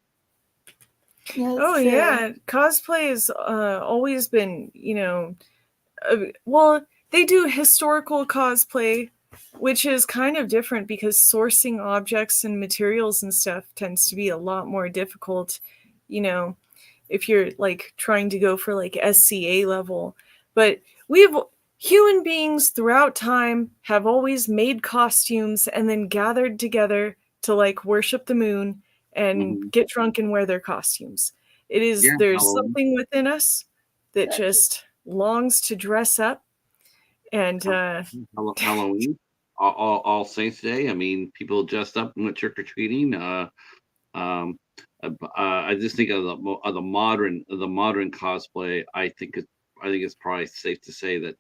Yeah, that's Oh true. yeah, cosplay has always been, well, they do historical cosplay, which is kind of different because sourcing objects and materials and stuff tends to be a lot more difficult, you know, if you're like trying to go for like SCA level. But we've human beings throughout time have always made costumes and then gathered together to like worship the moon and Hmm. get drunk and wear their costumes. Yeah, There's Halloween. something within us that just longs to dress up and Halloween, All Saints Day. I mean, people dressed up and went trick or treating. Um, I just think of the modern cosplay. I think it's probably safe to say that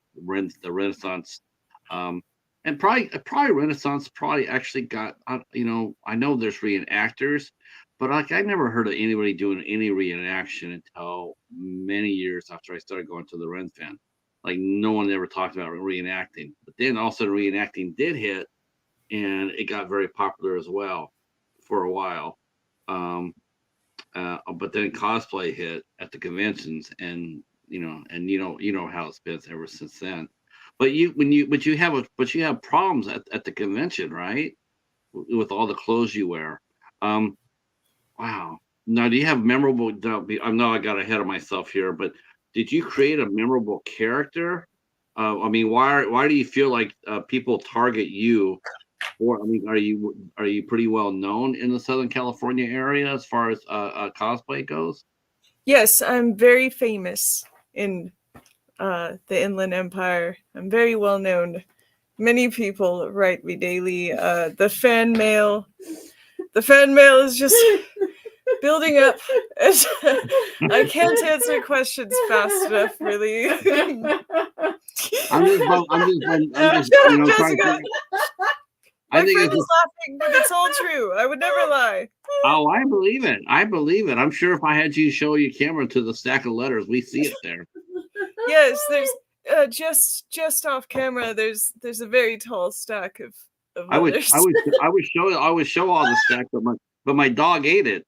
the Renaissance, um, and probably Renaissance probably actually got. I know there's reenactors, but like I never heard of anybody doing any reenaction until many years after I started going to the Ren fan. Like no one ever talked about reenacting, but then all of a sudden reenacting did hit, and it got very popular as well for a while. Um, but then cosplay hit at the conventions, and you know how it's been ever since then. But you have problems at the convention, right? With all the clothes you wear. Um, wow. Now, do you have memorable? I know I got ahead of myself here, but did you create a memorable character? I mean, why do you feel like people target you? Or I mean, are you pretty well known in the Southern California area as far as cosplay goes? yes, I'm very famous in the Inland Empire. I'm very well known. Many people write me daily. The fan mail is just building up. I can't answer questions fast enough, really. I'm just, trying to figure. My I think friend it's. is laughing, but it's all true. I would never lie. Oh, I believe it. I believe it. I'm sure if I had you show your camera to the stack of letters, we see it there. Yes, there's just off camera. There's a very tall stack of I would letters. I would show all the stack, but my dog ate it.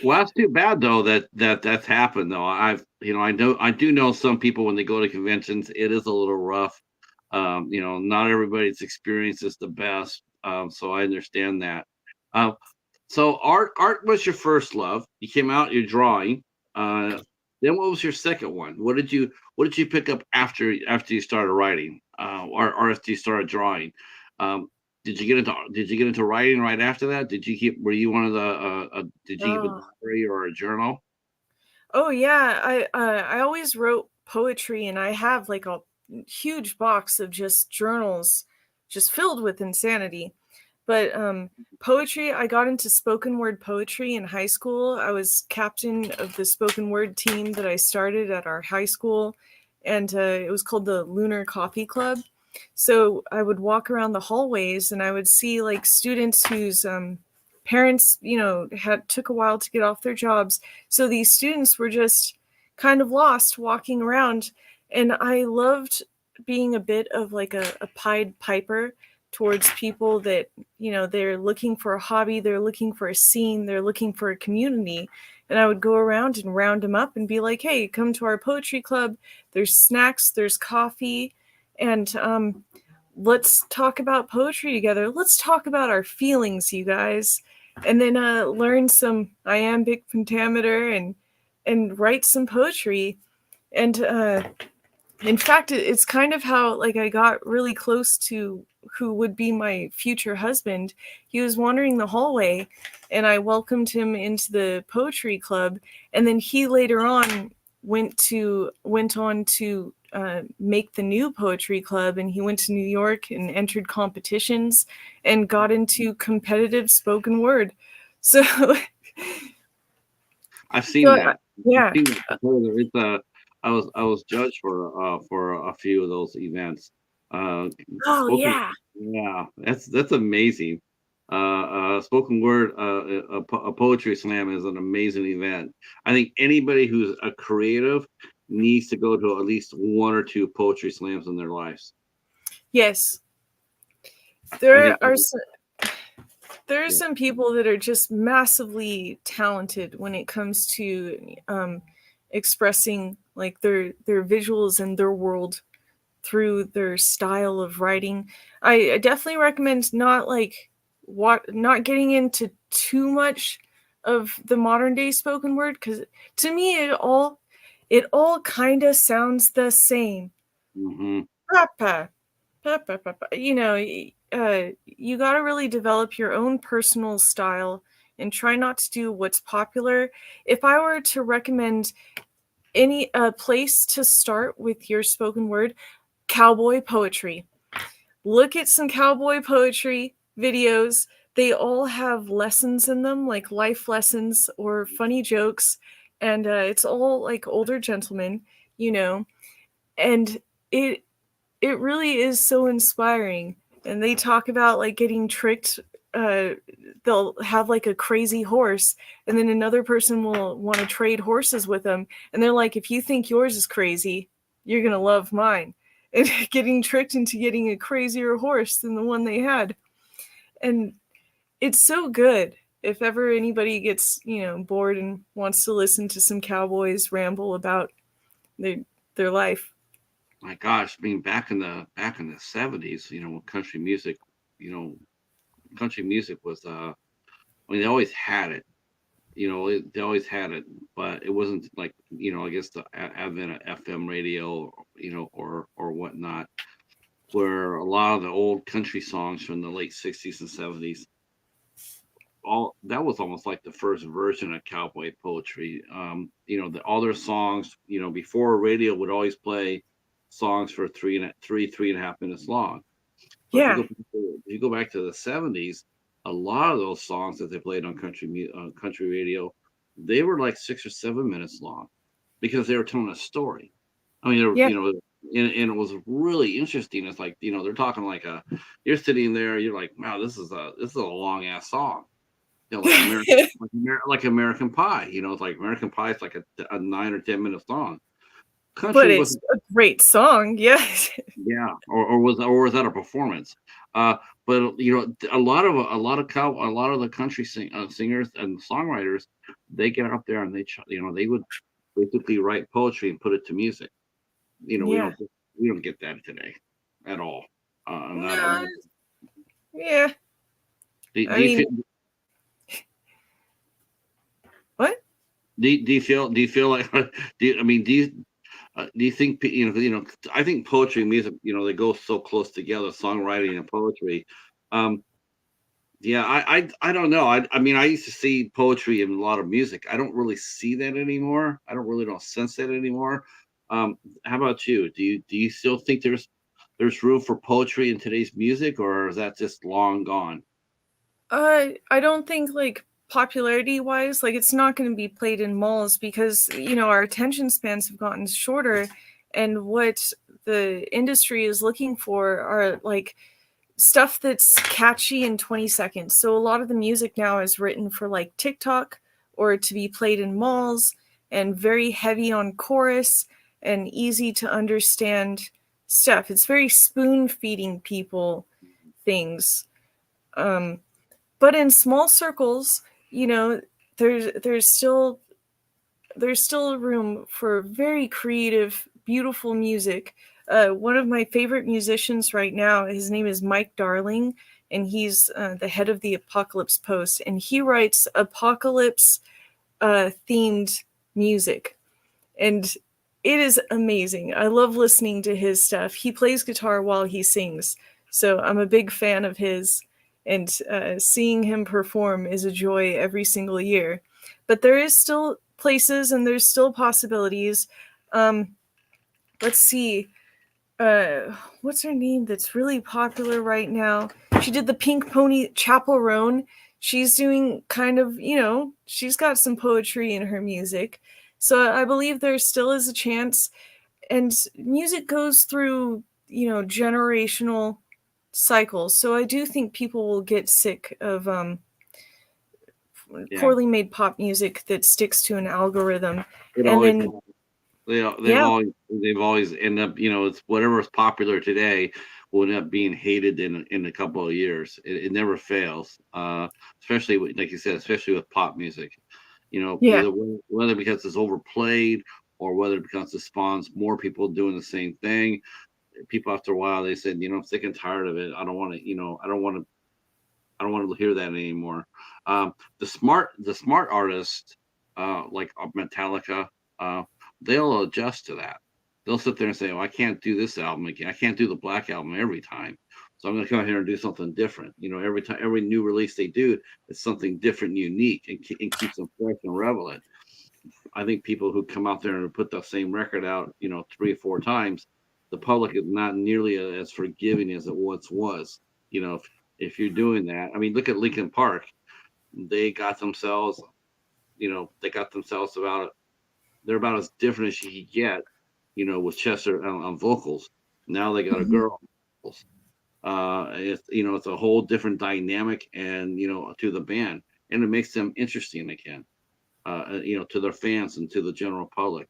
Well, that's too bad though that's happened though. I do know some people when they go to conventions, it is a little rough. Not everybody's experience is the best. So I understand that. Um, so art was your first love. You came out, you're drawing. Then what was your second one? What did you pick up after you started writing? Or after you started drawing? Um, did you get into writing right after that? Were you one of the did you keep a diary or a journal? Oh yeah, I always wrote poetry, and I have like a huge box of just journals, just filled with insanity. But poetry, I got into spoken word poetry in high school. I was captain of the spoken word team that I started at our high school, and it was called the Lunar Coffee Club. So I would walk around the hallways, and I would see like students whose parents, took a while to get off their jobs. So these students were just kind of lost walking around, and I loved being a bit of like a Pied Piper towards people that, they're looking for a hobby, they're looking for a scene, they're looking for a community. And I would go around and round them up and be like, hey, come to our poetry club. There's snacks, there's coffee, and let's talk about poetry together. Let's talk about our feelings, you guys. And then learn some iambic pentameter and write some poetry. And in fact, it's kind of how like I got really close to who would be my future husband. He was wandering the hallway, and I welcomed him into the poetry club. And then he later on went on to make the new poetry club, and he went to New York and entered competitions and got into competitive spoken word. So I've seen that. Yeah. I've seen that. It's I was judged for a few of those events. Yeah. Yeah, that's amazing. Spoken word, a poetry slam is an amazing event. I think anybody who's a creative needs to go to at least one or two poetry slams in their lives. Yes. There are some people that are just massively talented when it comes to expressing like their visuals and their world through their style of writing. I definitely recommend not getting into too much of the modern day spoken word, because to me it all kind of sounds the same. Mm-hmm. Papa, papa, papa. You got to really develop your own personal style and try not to do what's popular. If I were to recommend any place to start with your spoken word, cowboy poetry. Look at some cowboy poetry videos. They all have lessons in them, like life lessons or funny jokes, and it's all like older gentlemen, and it really is so inspiring. And they talk about like getting tricked. They'll have like a crazy horse, and then another person will want to trade horses with them, and they're like, if you think yours is crazy, you're gonna love mine. And getting tricked into getting a crazier horse than the one they had. And it's so good. If ever anybody gets, bored and wants to listen to some cowboys ramble about their life. My gosh, I mean, back in the 70s, country music, country music was they always had it. They always had it, but it wasn't like, I guess the advent of FM radio, or whatnot, where a lot of the old country songs from the late 60s and 70s that was almost like the first version of cowboy poetry. All their songs, before radio would always play songs for 3.5 minutes long. But Yeah. if you go back to the '70s, a lot of those songs that they played on country radio, they were like 6 or 7 minutes long because they were telling a story. I mean, Yeah. and it was really interesting. It's like, they're talking like you're sitting there, you're like, wow, this is a long ass song. Like like American Pie. It's like American Pie is like a 9 or 10 minute song. But Country it's was, a great song. Yeah. yeah, or was that a performance? But a lot of the country singers and songwriters, they get up there and they would basically write poetry and put it to music. We Yeah. don't get that today at all. Not No. all. Yeah. Do, I do you mean, feel what? do you feel like do you think I think poetry and music, they go so close together, songwriting and poetry. Um, yeah, I don't know. I mean, I used to see poetry in a lot of music. I don't really see that anymore. I don't sense that anymore. How about you? Do you still think there's room for poetry in today's music, or is that just long gone? I don't think like popularity wise, like it's not going to be played in malls because our attention spans have gotten shorter, and what the industry is looking for are like stuff that's catchy in 20 seconds. So a lot of the music now is written for like TikTok or to be played in malls and very heavy on chorus and easy to understand stuff. It's very spoon feeding people things. Um, but in small circles, there's still room for very creative, beautiful music. One of my favorite musicians right now, his name is Mike Darling, and he's the head of the Apocalypse Post, and he writes apocalypse themed music, and it is amazing. I love listening to his stuff. He plays guitar while he sings, so I'm a big fan of his, and seeing him perform is a joy every single year. But there is still places and there's still possibilities. Um, let's see. What's her name that's really popular right now? She did the Pink Pony Chapel Roan. She's doing kind of, she's got some poetry in her music. So I believe there still is a chance. And music goes through, generational cycles. So I do think people will get sick of Yeah, poorly made pop music that sticks to an algorithm. it And always then, they've yeah, always end up, it's whatever is popular today will end up being hated in a couple of years. It never fails. Especially like you said, especially with pop music. yeah, Either whether because it's overplayed or whether because it spawns more people doing the same thing. People after a while they said, I'm sick and tired of it. I don't want to, I don't want to hear that anymore. The smart artists, like Metallica, uh, they'll adjust to that. They'll sit there and say, "Well, I can't do this album again. I can't do the Black Album every time. So I'm going to come here and do something different." Every time, every new release they do, it's something different, and unique, and keeps them fresh and relevant. I think people who come out there and put the same record out, 3 or 4 times, the public is not nearly as forgiving as it once was. If you're doing that, I mean, look at Linkin Park. They got themselves, about, they're about as different as you could get, with Chester on vocals. Now they got a mhm, girl on vocals. It's a whole different dynamic and, to the band, and it makes them interesting again, to their fans and to the general public.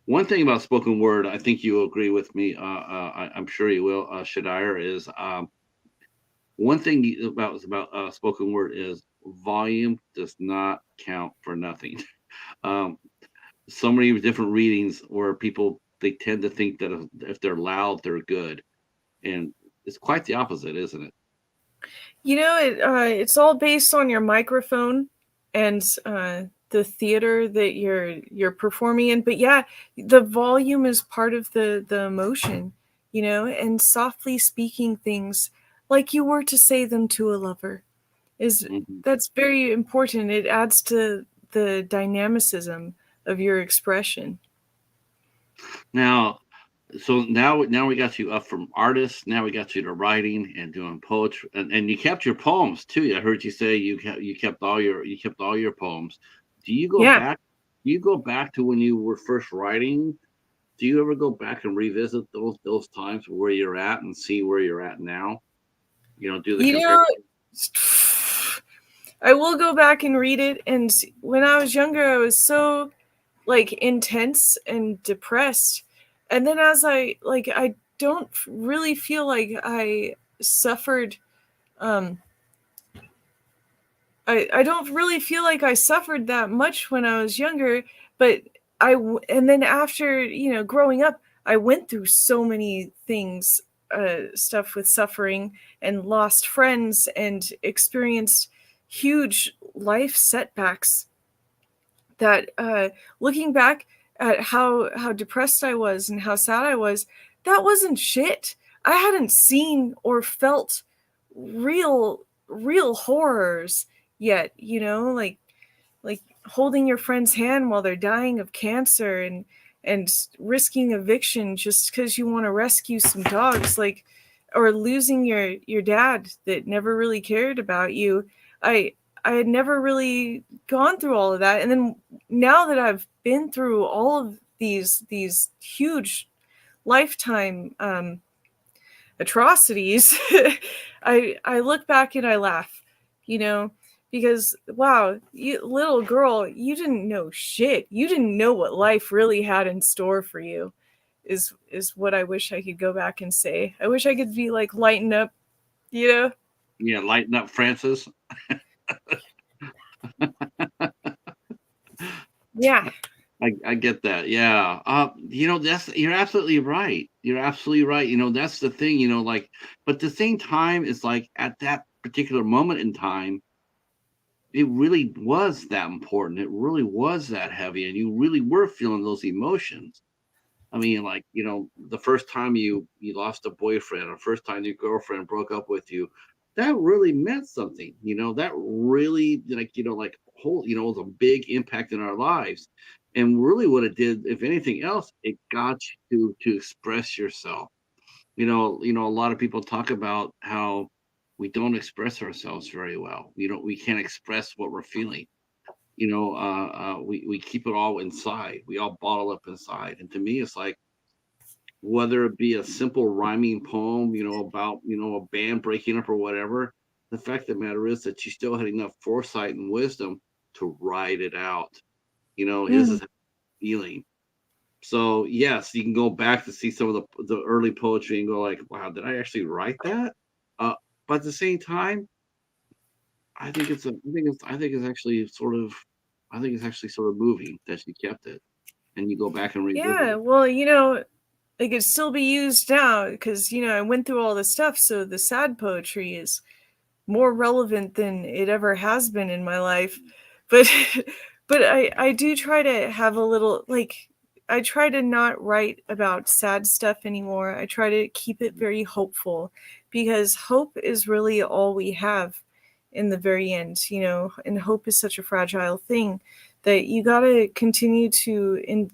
One thing about spoken word, I think you agree with me. I'm sure you will, Shadire, is one thing about spoken word is volume does not count for nothing. Um, so many different readings where people they tend to think that if they're loud, they're good, and it's quite the opposite, isn't it? it's all based on your microphone and the theater that you're performing in. But yeah, the volume is part of the emotion, and softly speaking things like you were to say them to a lover. is Mhm. that's very important. It adds to the dynamicism of your expression. Now, so now we got you up from artists. Now we got you to writing and doing poetry, and you kept your poems too. I heard you say you kept all your poems. Do you go Yeah. back? Do you go back to when you were first writing? Do you ever go back and revisit those times where you're at and see where you're at now? Do the You know, comparison. I will go back and read it. And when I was younger, I was so like intense and depressed. And then as I don't really feel like I suffered. Um, I don't really feel like I suffered that much when I was younger, but and then after, growing up, I went through so many things, stuff with suffering and lost friends and experienced huge life setbacks that looking back at how depressed I was and how sad I was, that wasn't shit. I hadn't seen or felt real horrors yet, like holding your friend's hand while they're dying of cancer and risking eviction just because you want to rescue some dogs, like, or losing your dad that never really cared about you. I had never really gone through all of that, and then now that I've been through all of these huge lifetime atrocities, I look back and I laugh, you know, because wow, you little girl, you didn't know shit. You didn't know what life really had in store for you. Is what I wish I could go back and say. I wish I could be like lighten up, you know? Yeah, lighten up, Francis. Yeah. I get that. Yeah. That's you're absolutely right. You're absolutely right. That's the thing, like, but at the same time, it's like at that particular moment in time, it really was that important. It really was that heavy, and you really were feeling those emotions. I mean, like, the first time you lost a boyfriend, or first time your girlfriend broke up with you, that really meant something. That really, like whole, was a big impact in our lives. And really what it did, if anything else, it got you to express yourself. A lot of people talk about how we don't express ourselves very well. We can't express what we're feeling. We keep it all inside. We all bottle up inside. And to me, it's like, whether it be a simple rhyming poem, about, a band breaking up or whatever, the fact of the matter is that you still had enough foresight and wisdom to write it out. This Mm. is feeling. So yes, you can go back to see some of the early poetry and go like, wow, did I actually write that? But at the same time, I think it's actually sort of, I think it's actually sort of moving that you kept it and you go back and revisit Yeah, it. well, it could still be used now because, I went through all this stuff, so the sad poetry is more relevant than it ever has been in my life. But but I do try to have a little, like, I try to not write about sad stuff anymore. I try to keep it very hopeful because hope is really all we have in the very end, and hope is such a fragile thing that you got to continue to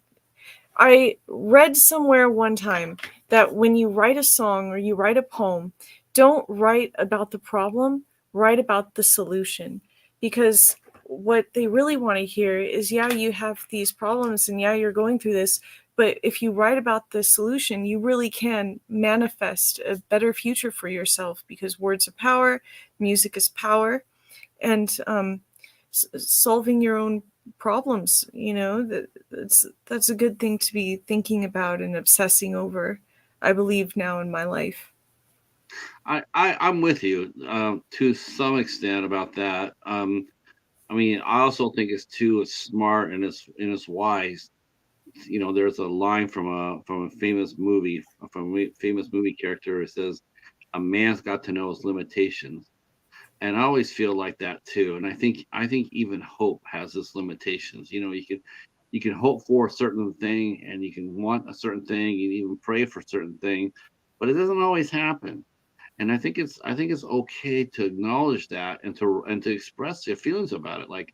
I read somewhere one time that when you write a song or you write a poem, don't write about the problem, write about the solution. Because what they really want to hear is, yeah, you have these problems and yeah, you're going through this. But if you write about the solution, you really can manifest a better future for yourself because words are power, music is power, and solving your own problems, that's a good thing to be thinking about and obsessing over, I believe, now in my life. I'm with you to some extent about that. I mean, I also think it's smart and it's wise. There's a line from a famous movie, famous movie character. It says, "A man's got to know his limitations," and I always feel like that too. And I think even hope has its limitations. You can hope for a certain thing, and you can want a certain thing, you even pray for a certain thing, but it doesn't always happen. And I think it's okay to acknowledge that and to express your feelings about it. Like,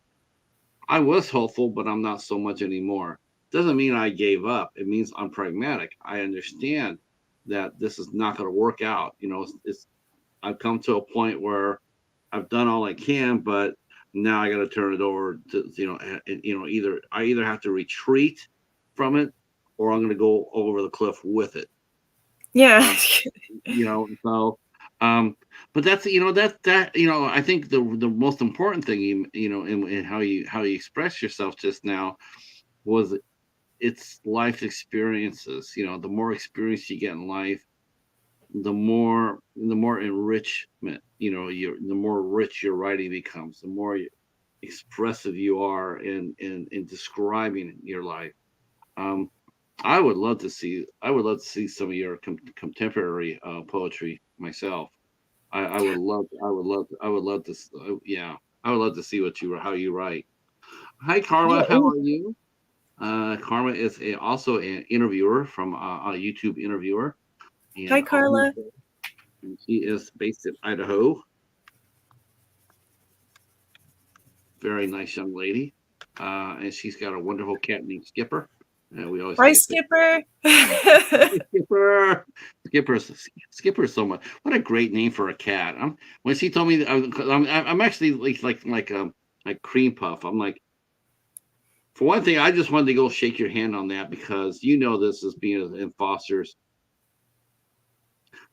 I was hopeful, but I'm not so much anymore. Doesn't mean I gave up. It means I'm pragmatic. I understand that this is not going to work out. I've come to a point where I've done all I can, but now I got to turn it over to, either I have to retreat from it, or I'm going to go over the cliff with it. Yeah. Um, so, um, but that's, I think the most important thing, in how you express yourself just now was, it's life experiences. The more experience you get in life, the more enrichment, the more rich your writing becomes, the more expressive you are in describing your life. Um, I would love to see some of your contemporary poetry myself. Yeah, I would love to see how you write. Hi, Karma. Yeah. How are you? Karma is also an interviewer from a YouTube interviewer, Hi, and Carla. she is based in Idaho. Very nice young lady, and she's got a wonderful cat named Skipper. We always Hi, take a Skipper. Skipper. Skipper's so much. What a great name for a cat. When she told me that, I'm actually like Creampuff. I'm like, for one thing, I just wanted to go shake your hand on that, because this is being in fosters.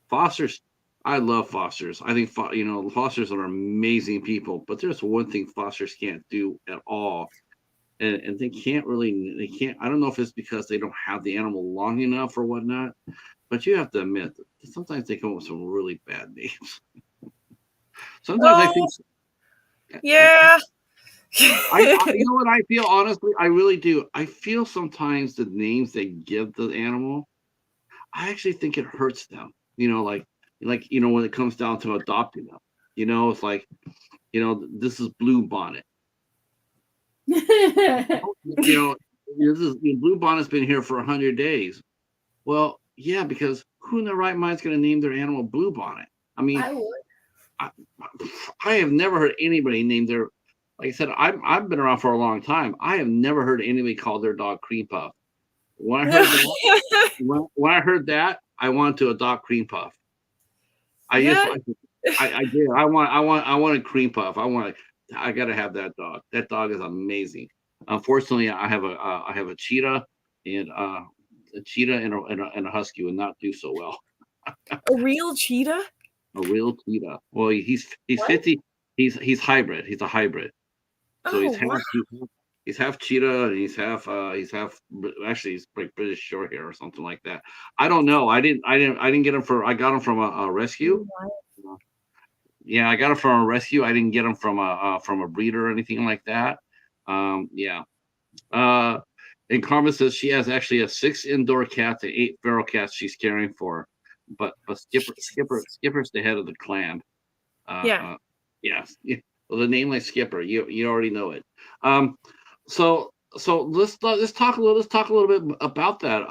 Fosters, I love fosters. I think fosters are amazing people. But there's one thing fosters can't do at all, and they can't really. They can't. I don't know if it's because they don't have the animal long enough or whatnot. But you have to admit that sometimes they come up with some really bad names. Sometimes I think, Oh, yeah. you know what I feel, honestly, I really do. I feel sometimes the names they give the animal, I actually think it hurts them. When it comes down to adopting them. It's like, this is Blue Bonnet. Blue Bonnet's been here for 100 days. Well, yeah, because who in their right mind is going to name their animal Blue Bonnet? I mean, I would. I have never heard anybody name their. Like I said, I've been around for a long time. I have never heard anybody call their dog Creampuff. When I heard that, I wanted to adopt Creampuff. Yeah. I did. I wanted Creampuff. I got to have that dog. That dog is amazing. Unfortunately, I have a cheetah, and a cheetah and a husky would not do so well. A real cheetah? A real cheetah. Well, he's What? 50. He's hybrid. He's a hybrid. So Oh, wow. he's half cheetah, and actually he's like British short hair or something like that. I don't know. I didn't get him I got him from a rescue. Yeah, I got him from a rescue. I didn't get him from a breeder or anything like that. Yeah. Uh, and Carmen says she has actually 6 indoor cats and 8 feral cats she's caring for. But Skipper's the head of the clan. Yeah. Yes. Yeah. Well, the name like Skipper, you already know it. Um, so let's talk a little bit about that,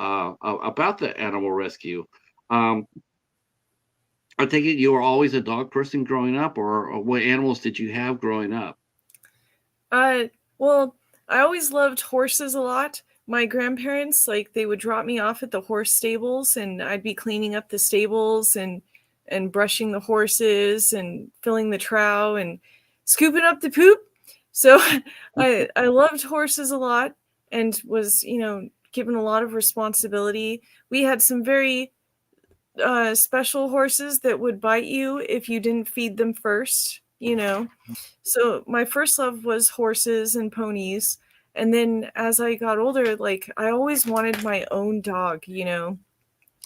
about the animal rescue. Um, I take it you were always a dog person growing up, or what animals did you have growing up? Uh, well, I always loved horses a lot. My grandparents, like, they would drop me off at the horse stables, and I'd be cleaning up the stables and brushing the horses and filling the trough and scooping up the poop. So I loved horses a lot and was, given a lot of responsibility. We had some very special horses that would bite you if you didn't feed them first. So my first love was horses and ponies. And then as I got older, like, I always wanted my own dog.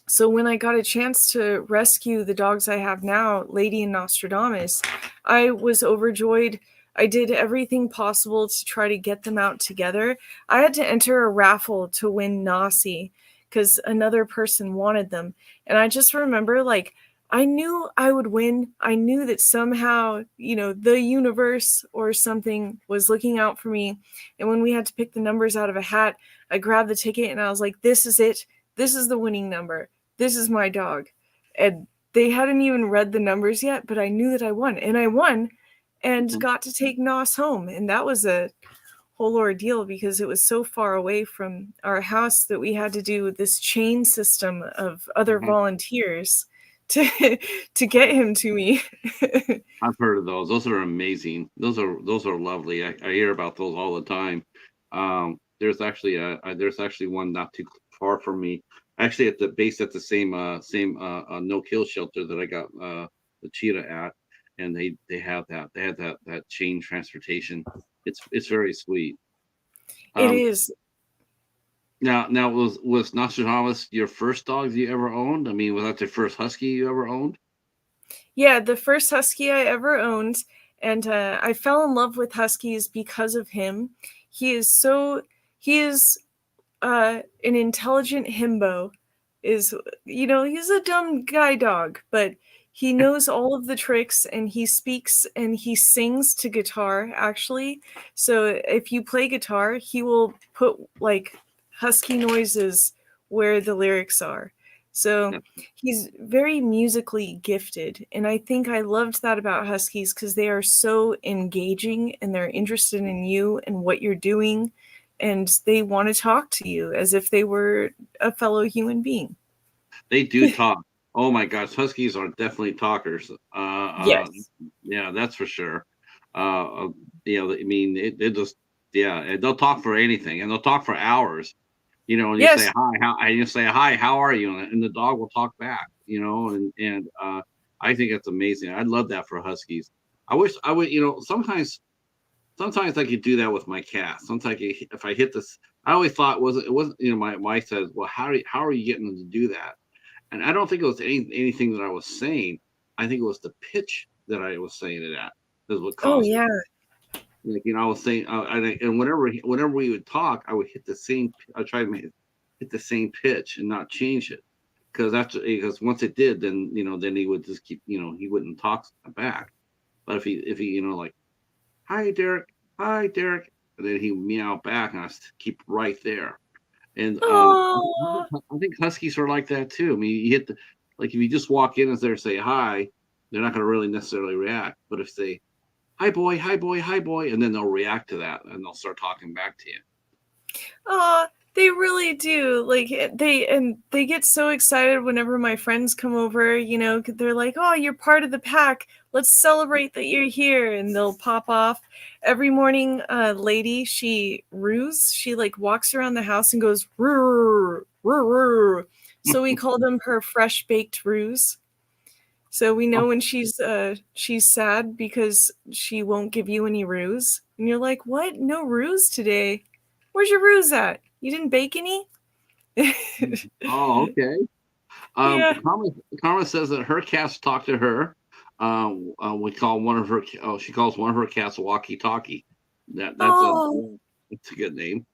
So when I got a chance to rescue the dogs I have now, Lady and Nostradamus, I was overjoyed. I did everything possible to try to get them out together. I had to enter a raffle to win Nasi because another person wanted them. And I just remember, like, I knew I would win. I knew that somehow, the universe or something was looking out for me. And when we had to pick the numbers out of a hat, I grabbed the ticket and I was like, this is it. This is the winning number. This is my dog. And they hadn't even read the numbers yet, but I knew that I won, and I won, and Mhm. got to take Nos home, and that was a whole ordeal because it was so far away from our house that we had to do this chain system of other Mhm. volunteers to to get him to me. I've heard of those. Those are amazing. Those are lovely. I hear about those all the time. There's actually one not too far from me. Actually, at the same no kill shelter that I got the cheetah at, and they have that chain transportation. It's very sweet. It Um, is. now was Nostradamus your first dog you ever owned? I mean, was that the first husky you ever owned? Yeah, the first husky I ever owned, and I fell in love with huskies because of him. He is so he is an intelligent himbo. Is he's a dumb guy dog, but he knows all of the tricks, and he speaks and he sings to guitar actually. So if you play guitar, he will put like husky noises where the lyrics are. So Yeah. he's very musically gifted, and I think I loved that about huskies because they are so engaging and they're interested in you and what you're doing, and they want to talk to you as if they were a fellow human being. They do talk. Oh my gosh, huskies are definitely talkers. Yes. Yeah, that's for sure. Uh, uh, I mean, it just yeah, and they'll talk for anything, and they'll talk for hours. And you say Yes. hi, how are you, and the dog will talk back. And I think it's amazing. I'd love that for huskies. I wish I would. Sometimes I could do that with my cat. Sometimes if I hit this, I always thought it wasn't. My wife says, well, how are you getting them to do that? And I don't think it was anything that I was saying. I think it was the pitch that I was saying it at is what Oh caused it. yeah. Like I was saying, and whenever we would talk, I would hit the same. I try to hit the same pitch and not change it because once it did, then he would just keep. He wouldn't talk back. But if he like, hi Derek, and then he would meow back, and keep right there. And Oh. I think huskies are like that too. I mean, you hit the like if you just walk in and there say hi, they're not going to really necessarily react. But if they hi boy, hi boy, and then they'll react to that and they'll start talking back to you. Oh, they really do. Like they get so excited whenever my friends come over, 'cause they're like, "Oh, you're part of the pack. Let's celebrate that you're here." And they'll pop off. Every morning, lady, she roos. She like walks around the house and goes roo roo roo. So we call them her fresh baked roos. So we know when she's sad because she won't give you any ruse. And you're like, "What? No ruse today? Where's your ruse at? You didn't bake any?" Oh, okay. Yeah. Karma says that her cats talk to her. We call one of her. Oh, she calls one of her cats Walkie Talkie. Oh, That's a good name.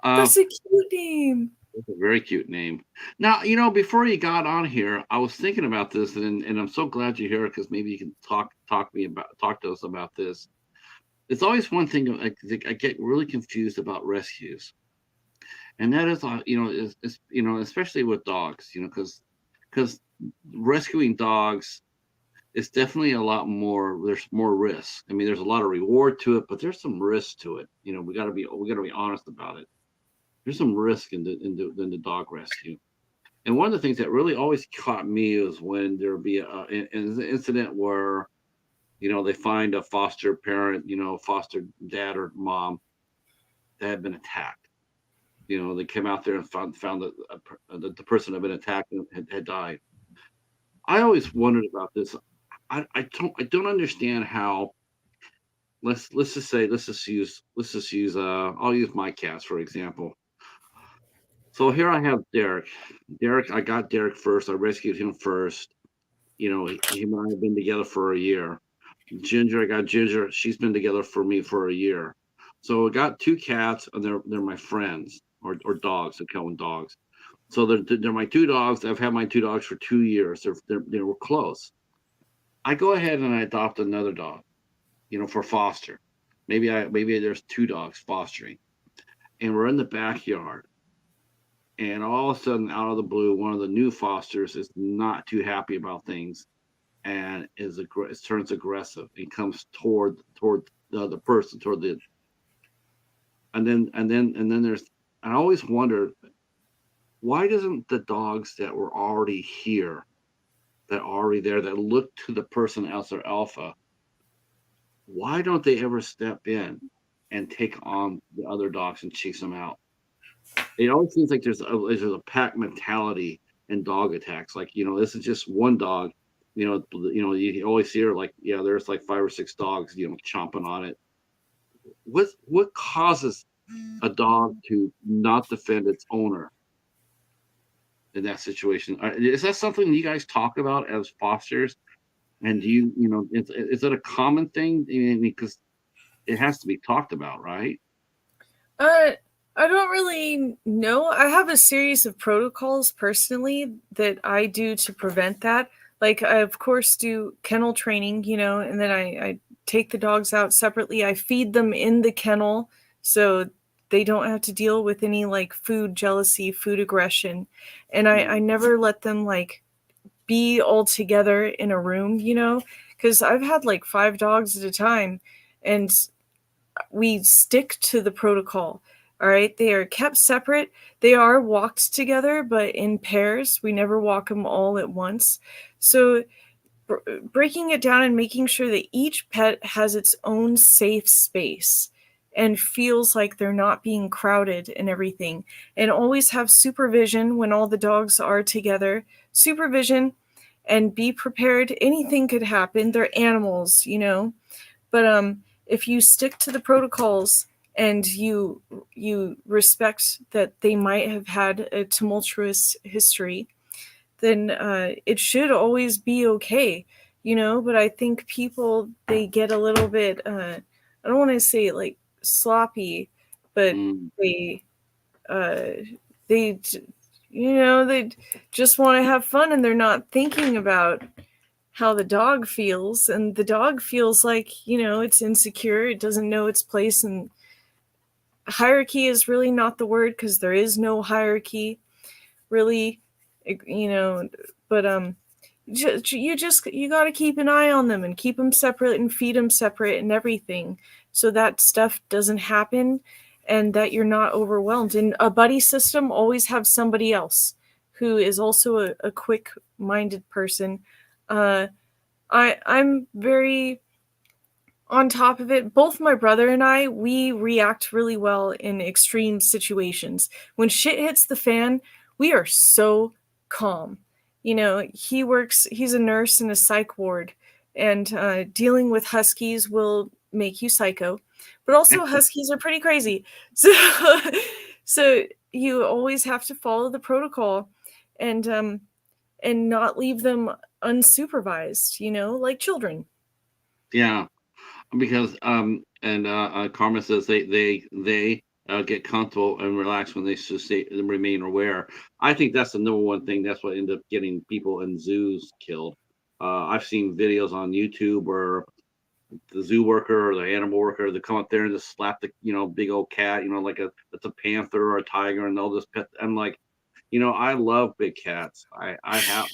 Uh, that's a cute name. It's a very cute name. Now, before you got on here, I was thinking about this, and I'm so glad you're here because maybe you can talk to us about this. It's always one thing I get really confused about rescues, and that is, especially with dogs, because rescuing dogs is definitely a lot more. There's more risk. I mean, there's a lot of reward to it, but there's some risk to it. We got to be honest about it. There's some risk in the dog rescue. And one of the things that really always caught me is when there would be an incident where, they find a foster parent, foster dad or mom that had been attacked. They came out there and found that the person had been attacked and had died. I always wondered about this. I don't understand how. Let's just use I'll use my cats for example. So here I have Derek. I got Derek first. I rescued him first. Him and I have been together for a year. Ginger, I got Ginger. She's been together for me for a year. So I got two cats, and they're my friends or dogs. I call them dogs. So they're my two dogs. I've had my two dogs for 2 years. They were close. I go ahead and I adopt another dog, for foster. Maybe there's two dogs fostering, and we're in the backyard. and all of a sudden, out of the blue, one of the new fosters is not too happy about things, and turns aggressive and comes toward the other person, toward the and then there's I always wonder, why doesn't the dogs that were already here, that are already there, that look to the person as their alpha, why don't they ever step in and take on the other dogs and chase them out? It always seems like there's a pack mentality in dog attacks. Like, this is just one dog. You always hear like, yeah, there's like 5 or 6 dogs, chomping on it. What causes a dog to not defend its owner in that situation? Is that something you guys talk about as fosters? And is it a common thing? I mean, because it has to be talked about, right? I don't really know. I have a series of protocols personally that I do to prevent that. Like, I, of course, do kennel training, and then I take the dogs out separately. I feed them in the kennel so they don't have to deal with any, like, food jealousy, food aggression. And I never let them, like, be all together in a room, because I've had, like, 5 dogs at a time, and we stick to the protocol. All right, they are kept separate. They are walked together, but in pairs. We never walk them all at once. So breaking it down and making sure that each pet has its own safe space and feels like they're not being crowded and everything. And always have supervision when all the dogs are together. Supervision, and be prepared. Anything could happen. They're animals, But if you stick to the protocols and you respect that they might have had a tumultuous history, then it should always be okay, But I think people, they get a little bit, I don't want to say like sloppy, but they they they just want to have fun, and they're not thinking about how the dog feels, and the dog feels like, it's insecure, it doesn't know its place, and hierarchy is really not the word, because there is no hierarchy really, but you got to keep an eye on them and keep them separate and feed them separate and everything, so that stuff doesn't happen and that you're not overwhelmed. In a buddy system, always have somebody else who is also a quick-minded person. I'm very on top of it. Both my brother and I, we react really well in extreme situations. When shit hits the fan, we are so calm. He's a nurse in a psych ward, and dealing with huskies will make you psycho. But also, huskies are pretty crazy. So you always have to follow the protocol, and not leave them unsupervised, like children. Yeah, because Karma says they get comfortable and relax when they remain aware. I think that's the number one thing. That's what ended up getting people in zoos killed. I've seen videos on YouTube where the zoo worker or the animal worker, they come up there and just slap the big old cat, like it's a panther or a tiger, and they'll just pet. I'm like, I love big cats. I have,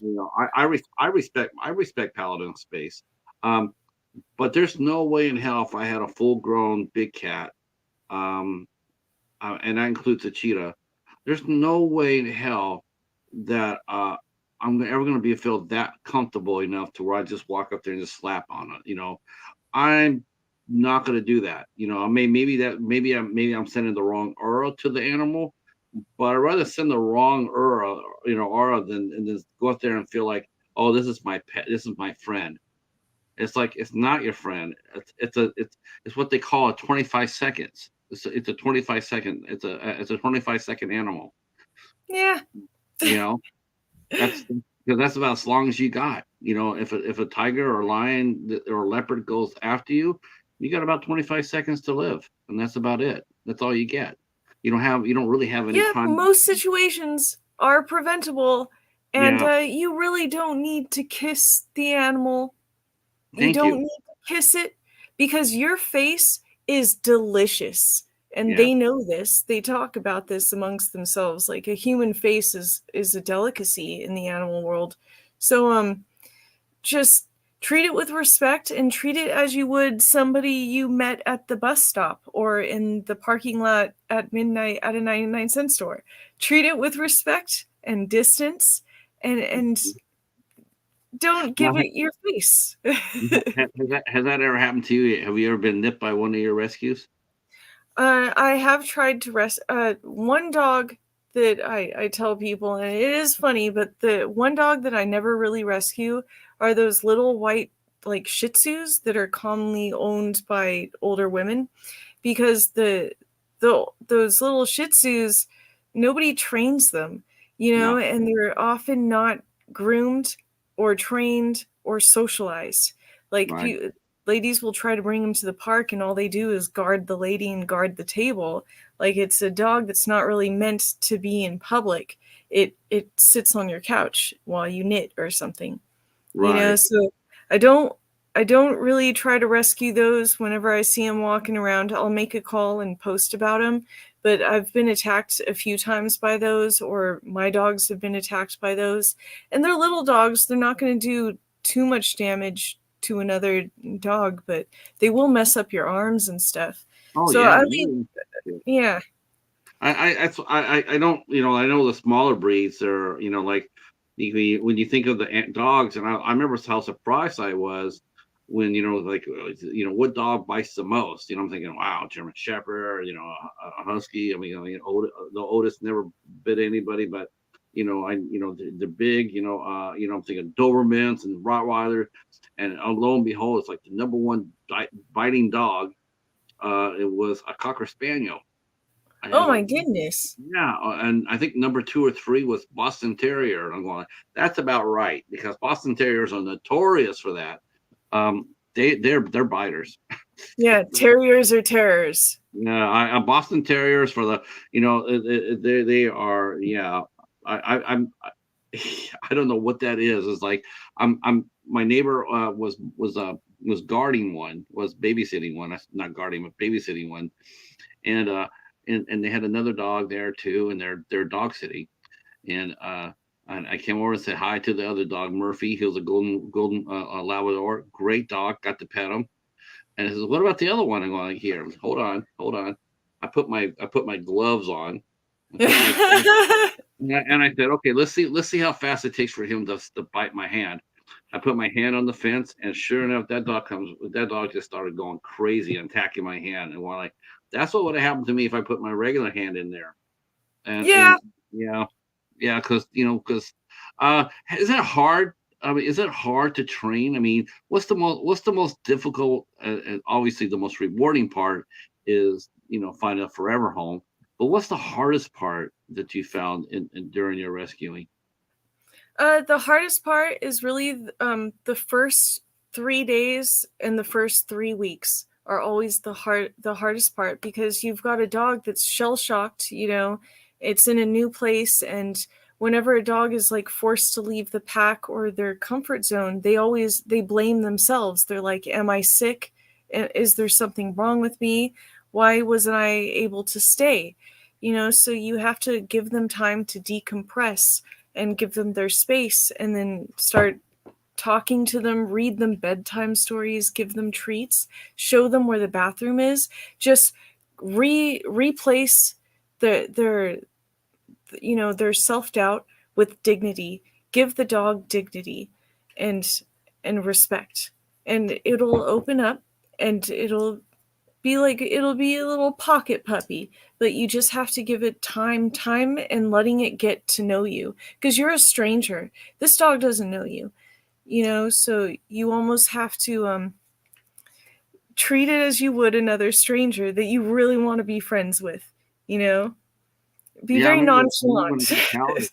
I respect Paladin space. But there's no way in hell, if I had a full-grown big cat, and that includes a cheetah, there's no way in hell that I'm ever going to feel that comfortable enough to where I just walk up there and just slap on it. I'm not going to do that. Maybe I'm sending the wrong aura to the animal, but I'd rather send the wrong aura than just go up there and feel like, oh, this is my pet, this is my friend. It's like, it's not your friend. It's what they call a 25 seconds. It's a 25 second. It's a 25-second animal. Yeah. That's because that's about as long as you got. If a tiger or a lion or a leopard goes after you, you got about 25 seconds to live, and that's about it. That's all you get. You don't really have any time. Most situations are preventable, and you really don't need to kiss the animal. You don't need to kiss it, because your face is delicious, and Yeah. they know this. They talk about this amongst themselves. Like a human face is a delicacy in the animal world. So just treat it with respect and treat it as you would somebody you met at the bus stop or in the parking lot at midnight at a 99-cent store. Treat it with respect and distance, and don't Now, give it your face. Has that ever happened to you? Have you ever been nipped by one of your rescues? I have tried to one dog that I tell people, and it is funny, but the one dog that I never really rescue are those little white like Shih Tzus that are commonly owned by older women, because those little Shih Tzus, nobody trains them, No. and they're often not groomed or trained or socialized. Like Right. ladies will try to bring them to the park, and all they do is guard the lady and guard the table. Like it's a dog that's not really meant to be in public. It sits on your couch while you knit or something. Right. So I don't really try to rescue those. Whenever I see them walking around, I'll make a call and post about them. But I've been attacked a few times by those, or my dogs have been attacked by those. And they're little dogs. They're not going to do too much damage to another dog, but they will mess up your arms and stuff. Oh So yeah. I mean, yeah. I don't, I know the smaller breeds are, like when you think of the dogs, and I remember how surprised I was when, like, what dog bites the most? I'm thinking, wow, German Shepherd, a husky. I mean, the oldest never bit anybody, but, the big, I'm thinking Dobermans and Rottweilers, and lo and behold, it's like the number one biting dog. It was a Cocker Spaniel. And I Oh was my like, goodness. yeah, and I think number 2 or 3 was Boston Terrier. And I'm going, that's about right, because Boston Terriers are notorious for that. They're biters. Yeah, terriers are terrors. Yeah, Boston Terriers for the, they are, yeah. I'm I don't know what that is. It's like I'm my neighbor was guarding one, was babysitting one, not guarding, but babysitting one, and and they had another dog there too, and they're dog sitting, and and I came over and said hi to the other dog, Murphy. He was a golden Labrador, great dog. Got to pet him, and he says, "What about the other one?" I'm going, like, here, hold on. I put my gloves on. And I said, okay, let's see how fast it takes for him to bite my hand. I put my hand on the fence, and sure enough, that dog just started going crazy and attacking my hand. And we're like, that's what would have happened to me if I put my regular hand in there. Yeah. And yeah, because is that hard? I mean, is it hard to train? I mean, what's the most difficult? And obviously, the most rewarding part is finding a forever home. But what's the hardest part that you found during your rescuing? The hardest part is really the first 3 days and the first 3 weeks are always the hardest part, because you've got a dog that's shell shocked. It's in a new place, and whenever a dog is like forced to leave the pack or their comfort zone, they blame themselves. They're like, "Am I sick? Is there something wrong with me? Why wasn't I able to stay?" So you have to give them time to decompress and give them their space, and then start talking to them, read them bedtime stories, give them treats, show them where the bathroom is. Just replace their self-doubt with dignity. Give the dog dignity and respect, and it'll open up, and it'll be a little pocket puppy. But you just have to give it time and letting it get to know you, because you're a stranger. This dog doesn't know you, so you almost have to treat it as you would another stranger that you really want to be friends with. Be Yeah, I very remember nonchalant.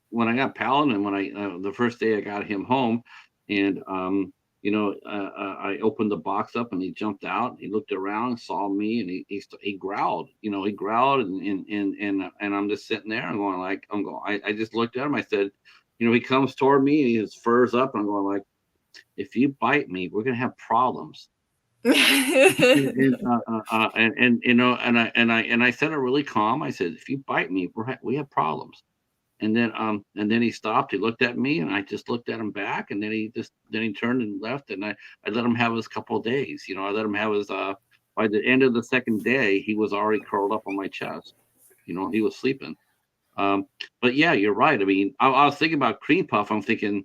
when I got Paladin, when I the first day I got him home, and I opened the box up, and he jumped out. He looked around, saw me, and he growled. He growled, and I'm just sitting there and going like, I just looked at him. I said, he comes toward me, and his fur's up, and I'm going like, if you bite me, we're gonna have problems. And you know, and I said it really calm. I said, if you bite me, we have problems. And then he stopped. He looked at me, and I just looked at him back. And then he turned and left. And I let him have his couple of days. You know, I let him have his. By the end of the second day, he was already curled up on my chest. You know, he was sleeping. But yeah, you're right. I mean, I was thinking about Creampuff. I'm thinking,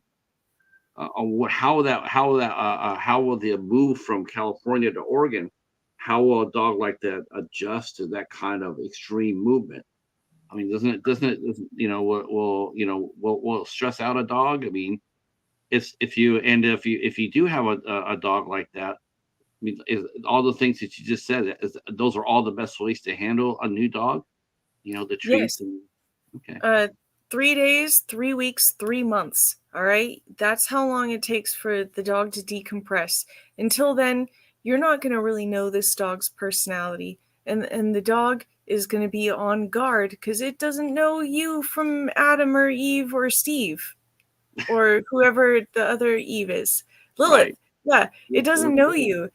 how will the move from California to Oregon? How will a dog like that adjust to that kind of extreme movement? I mean, will it stress out a dog? I mean, if you do have a dog like that, I mean, all the things that you just said, those are all the best ways to handle a new dog. You know, the treats. Yes. Okay. 3 days, 3 weeks, 3 months. All right. That's how long it takes for the dog to decompress. Until then, you're not going to really know this dog's personality. And the dog is going to be on guard because it doesn't know you from Adam or Eve or Steve or whoever the other Eve is. Lilith. Right. Yeah. It doesn't know you.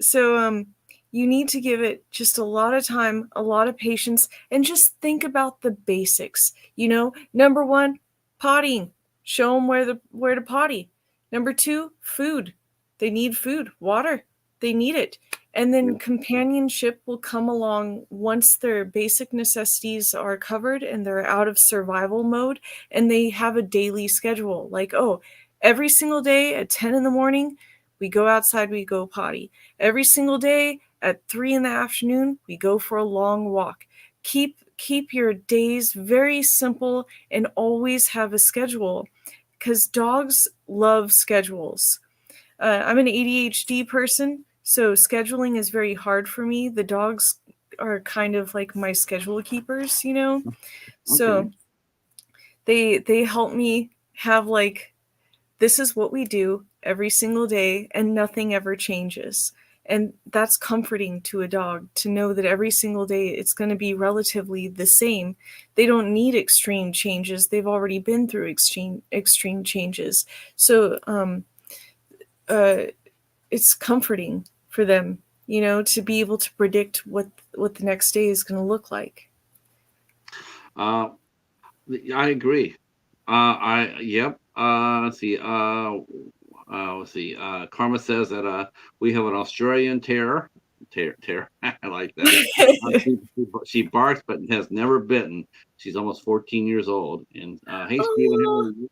So, you need to give it just a lot of time, a lot of patience, and just think about the basics. You know, number 1, pottying. Show them where to potty. Number 2, food. They need food, water. They need it. And then companionship will come along once their basic necessities are covered and they're out of survival mode and they have a daily schedule. Like, oh, every single day at 10 in the morning, we go outside, we go potty. Every single day at 3 in the afternoon, we go for a long walk. Keep your days very simple and always have a schedule because dogs love schedules. I'm an ADHD person, so scheduling is very hard for me. The dogs are kind of like my schedule keepers, you know? So they help me have like, this is what we do every single day and nothing ever changes. And that's comforting to a dog to know that every single day it's going to be relatively the same. They don't need extreme changes. They've already been through extreme changes. So it's comforting for them, you know, to be able to predict what the next day is going to look like. I agree. Let's see. Let's see. Karma says that we have an Australian Terrier. I like that. She barks but has never bitten. She's almost 14 years old. And hey, Stephen, how are you?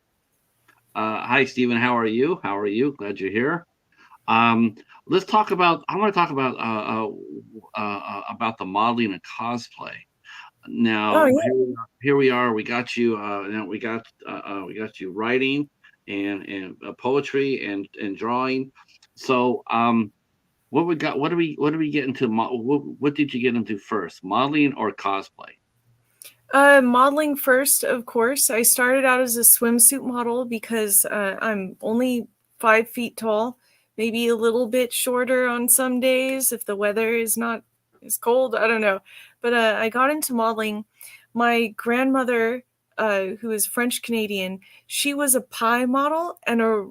Hi, Stephen. How are you? How are you? Glad you're here. Let's talk about. I want to talk about the modeling and cosplay. Now, here we are. We got you. We got you writing and poetry and drawing. So, what we got? What do we get into? What did you get into first, modeling or cosplay? Modeling first, of course. I started out as a swimsuit model because I'm only 5 feet tall, maybe a little bit shorter on some days if the weather is not as cold. I don't know. But I got into modeling. My grandmother, who is French Canadian, she was a pie model and a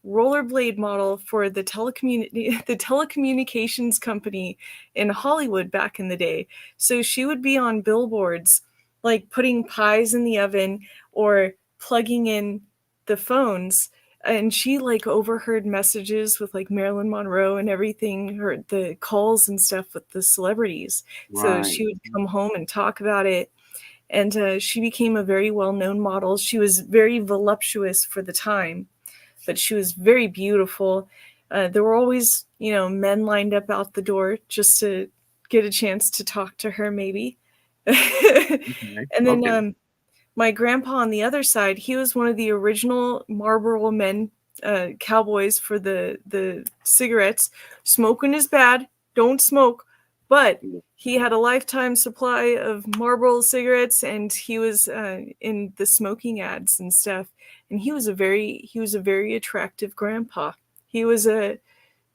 rollerblade model for the telecommunications company in Hollywood back in the day. So she would be on billboards, like putting pies in the oven or plugging in the phones. And she like overheard messages with like Marilyn Monroe and everything, her the calls and stuff with the celebrities. Right. So she would come home and talk about it. And she became a very well-known model. She was very voluptuous for the time, but she was very beautiful. There were always, you know, men lined up out the door just to get a chance to talk to her, maybe. And then my grandpa on the other side, he was one of the original Marlboro men, cowboys for the cigarettes. Smoking is bad. Don't smoke. But he had a lifetime supply of Marlboro cigarettes, and he was in the smoking ads and stuff. And he was a very attractive grandpa. He was a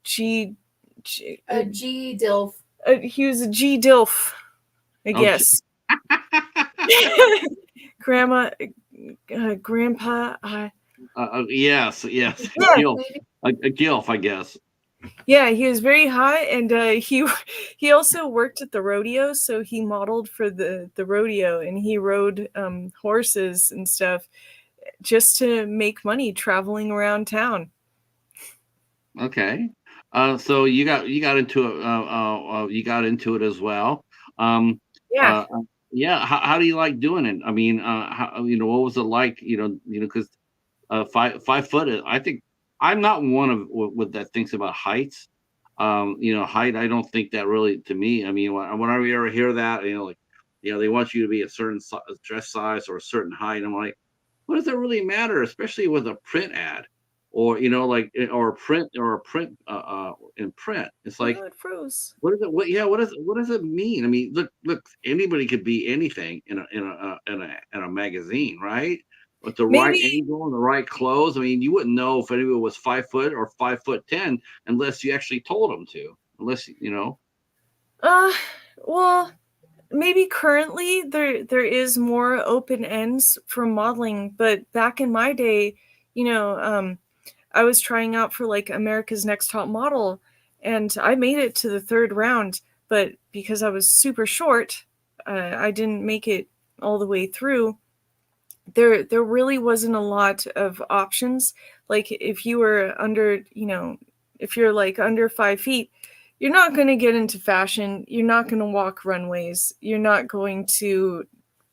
G DILF. He was a G DILF, I guess. Grandpa. Yes. Yeah. A gilf, I guess. Yeah, he was very hot, and he also worked at the rodeo, so he modeled for the rodeo, and he rode horses and stuff just to make money traveling around town. Okay. So you got into it. You got into it as well. Um, Yeah. yeah. How do you like doing it? I mean, what was it like? Because 5 foot. I think I'm not one of with that thinks about heights. Height. I don't think that really to me. I mean, whenever you ever hear that, like, they want you to be a certain dress size or a certain height. I'm like, what does it really matter? Especially with a print ad, or or a print in print. It's like, Oh, it froze. what is it? What does it mean? I mean, look. Anybody could be anything in a magazine, right? With the right Maybe angle and the right clothes. I mean, you wouldn't know if anybody was 5 foot or 5'10" unless you actually told them to. Unless uh well, maybe currently there is more open ends for modeling, but back in my day, you know, I was trying out for like America's Next Top Model, and I made it to the third round, but because I was super short, I didn't make it all the way through. There really wasn't a lot of options. Like if you were under, if you're like under 5 feet, you're not going to get into fashion. You're not going to walk runways. You're not going to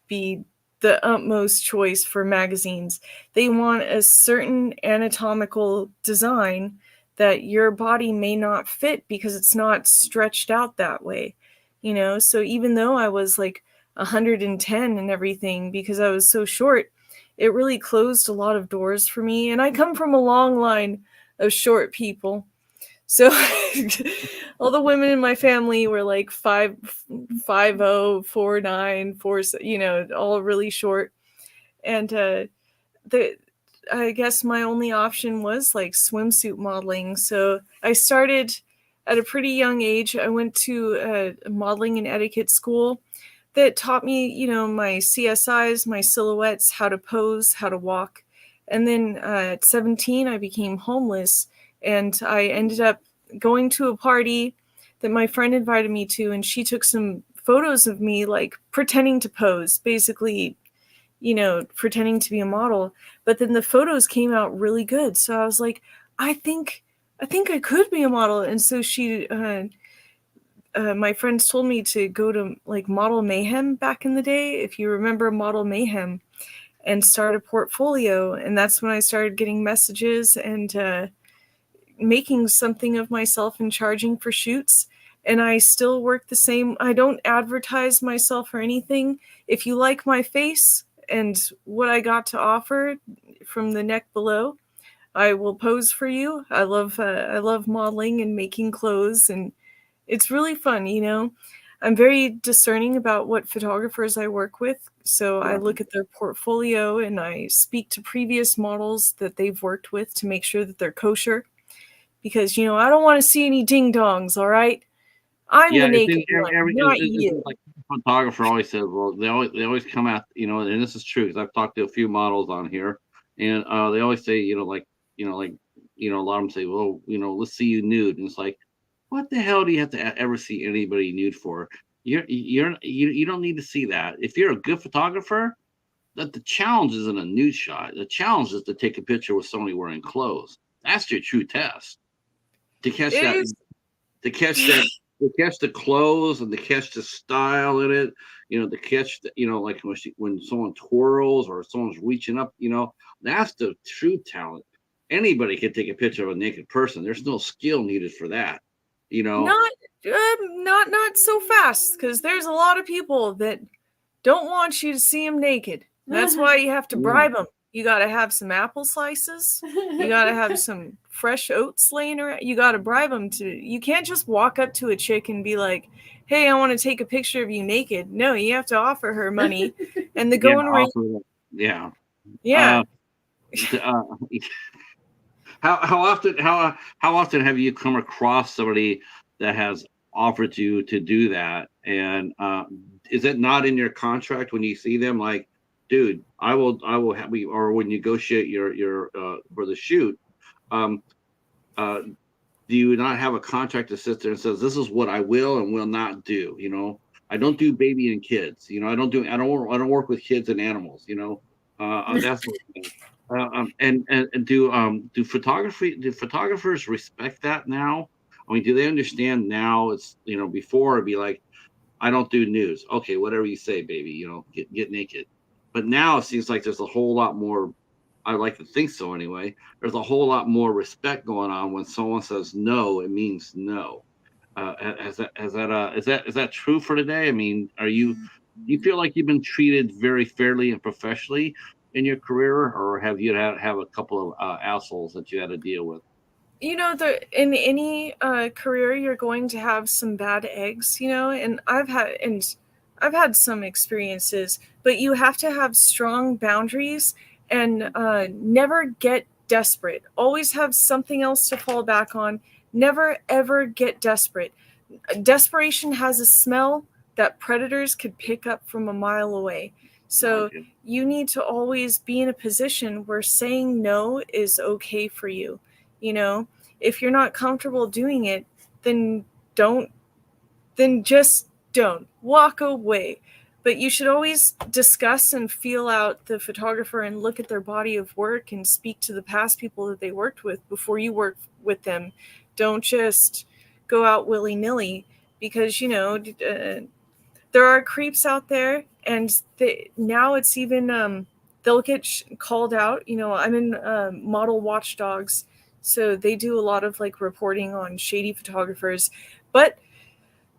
be the utmost choice for magazines. They want a certain anatomical design that your body may not fit because it's not stretched out that way. So even though I was like 110 and everything because I was so short, it really closed a lot of doors for me. And I come from a long line of short people. So all the women in my family were like 5'0", 4'9", 4, all really short. And the I guess my only option was like swimsuit modeling. So I started at a pretty young age. I went to a modeling and etiquette school that taught me, my CSIs, my silhouettes, how to pose, how to walk. And then at 17, I became homeless, and I ended up going to a party that my friend invited me to, and she took some photos of me, like pretending to pose, basically, pretending to be a model. But then the photos came out really good. So I was like, I think I could be a model. And so my friends told me to go to like Model Mayhem back in the day, if you remember Model Mayhem, and start a portfolio. And that's when I started getting messages and making something of myself and charging for shoots. And I still work the same. I don't advertise myself or anything. If you like my face and what I got to offer from the neck below, I will pose for you. I love modeling and making clothes, and it's really fun. I'm very discerning about what photographers I work with. So I look at their portfolio and I speak to previous models that they've worked with to make sure that they're kosher. Because, I don't want to see any ding dongs, all right? I'm Yeah, the it's naked one, not you. like photographer always says. Well, they always come out, and this is true because I've talked to a few models on here, and they always say, a lot of them say, well, let's see you nude, and it's like, what the hell do you have to ever see anybody nude for? You don't need to see that. If you're a good photographer, that the challenge isn't a nude shot. The challenge is to take a picture with somebody wearing clothes. That's your true test. To catch It that is. to catch that to catch the clothes and to catch the style in it, to catch the, like when someone twirls or someone's reaching up, that's the true talent. Anybody can take a picture of a naked person. There's no skill needed for that. Not not so fast, because there's a lot of people that don't want you to see them naked. That's why you have to Yeah. bribe them. You got to have some apple slices. You got to have some fresh oats laying around. You got to bribe them to. You can't just walk up to a chick and be like, "Hey, I want to take a picture of you naked." No, you have to offer her money, and the Yeah, going rate. yeah. Yeah. D- uh, how often have you come across somebody that has offered you to do that? And is it not in your contract when you see them? Like, dude, I will have or when you negotiate your for the shoot, um, uh, do you not have a contract that sits there and says this is what I will and will not do? You know, I don't do baby and kids. You know, I don't work with kids and animals. You know, that's sort of thing. And do photographers respect that now? I mean, do they understand now? It's, you know, before it'd be like, I don't do news. Okay, whatever you say, baby. You know, get naked. But now it seems like there's a whole lot more. I like to think so anyway. There's a whole lot more respect going on when someone says no, it means no. Is that true for today? I mean, you feel like you've been treated very fairly and professionally in your career, or have you have a couple of assholes that you had to deal with? You know, in any career, you're going to have some bad eggs, you know, and I've had some experiences, but you have to have strong boundaries and never get desperate. Always have something else to fall back on. Never ever get desperate. Desperation has a smell that predators could pick up from a mile away. So Okay. you need to always be in a position where saying no is okay for you. You know, if you're not comfortable doing it, then don't, then just don't. Walk away. But you should always discuss and feel out the photographer and look at their body of work and speak to the past people that they worked with before you work with them. Don't just go out willy-nilly, because, you know, there are creeps out there, and now it's even they'll get called out. You know, I'm in Model Watchdogs, so they do a lot of like reporting on shady photographers. But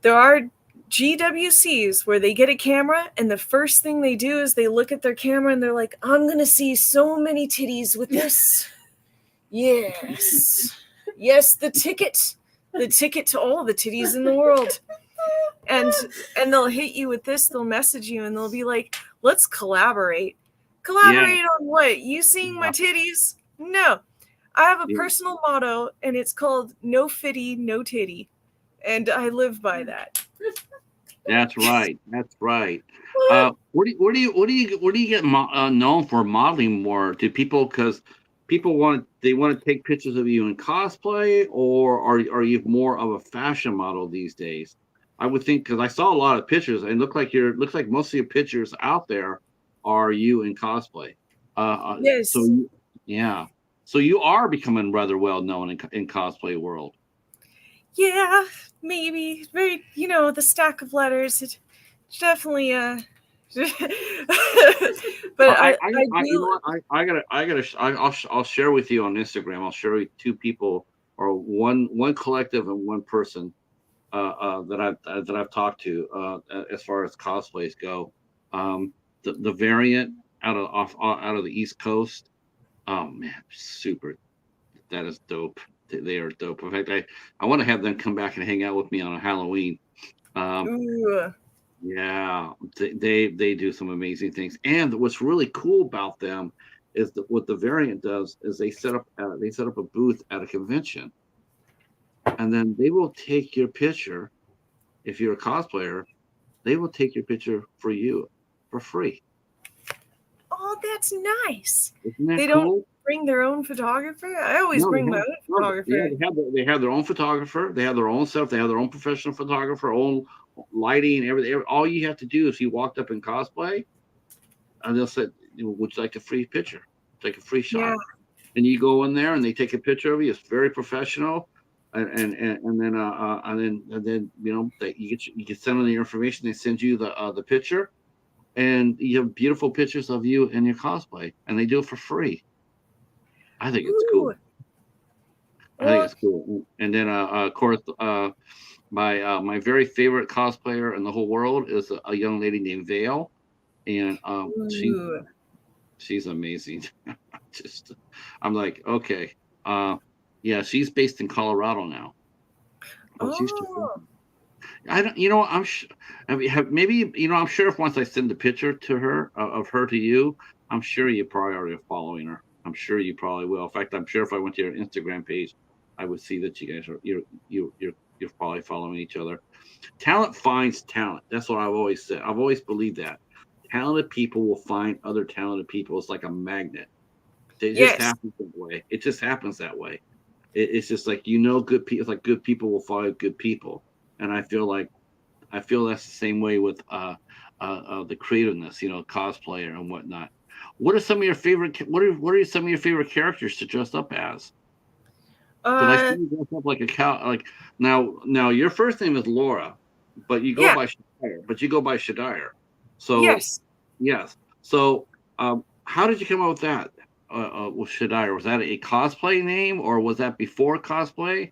there are GWCs where they get a camera, and the first thing they do is they look at their camera and they're like, I'm gonna see so many titties with this. Yes. Yes, the ticket to all the titties in the world. And they'll hit you with this, they'll message you and they'll be like, let's collaborate. Collaborate on what? You seeing my titties? No. I have a personal motto, and it's called no fitty, no titty. And I live by that. That's right. That's right. Where do you get known for modeling more? Do people, because people want to take pictures of you in cosplay, or are you more of a fashion model these days? I would think, because I saw a lot of pictures and looks like most of your pictures out there are you in cosplay. Yes. Yeah. So you are becoming rather well known in cosplay world. Yeah, maybe. Very, you know, the stack of letters. It's definitely but I do. You know what? I'll share with you on Instagram. I'll share with two people, or one collective and one person that I've talked to as far as cosplays go. The variant out of the East Coast. Oh man, super! That is dope. They are dope. In fact, I want to have them come back and hang out with me on a Halloween. Ooh. Yeah, they do some amazing things. And what's really cool about them is that what the variant does is they set up a booth at a convention, and then they will take your picture. If you're a cosplayer, they will take your picture for you for free. Oh, that's nice. Isn't that They cool? don't bring their own photographer? I always bring my own photographer. Yeah, they have their own photographer. They have their own stuff. They have their own professional photographer, own lighting, everything. All you have to do is you walked up in cosplay, and they'll say, "Would you like a free picture? Take a free shot." Yeah. And you go in there, and they take a picture of you. It's very professional, and then you know you can send them the information. They send you the picture, and you have beautiful pictures of you in your cosplay, and they do it for free. I think it's cool. I think it's cool. And then, of course, my very favorite cosplayer in the whole world is a young lady named Vale, and she's amazing. I'm like, okay, yeah, she's based in Colorado now. I don't, you know, I'm maybe, you know, I'm sure if once I send the picture to her of her to you, I'm sure you probably already are following her. I'm sure you probably will. In fact, I'm sure if I went to your Instagram page, I would see that you guys are you're probably following each other. Talent finds talent. That's what I've always said. I've always believed that talented people will find other talented people. It's like a magnet. It just happens that way. It just happens that way. It's just like good people. It's like good people will follow good people, and I feel that's the same way with the creativeness, cosplayer and whatnot. What are some of your favorite? What are some of your favorite characters to dress up as? Because I see Uh, you dress up like a cow. Like now, your first name is Laura, but you go yeah, by Shodire. But you go by Shodire. So yes. yes. So how did you come up with that? With Shodire, was that a cosplay name or was that before cosplay?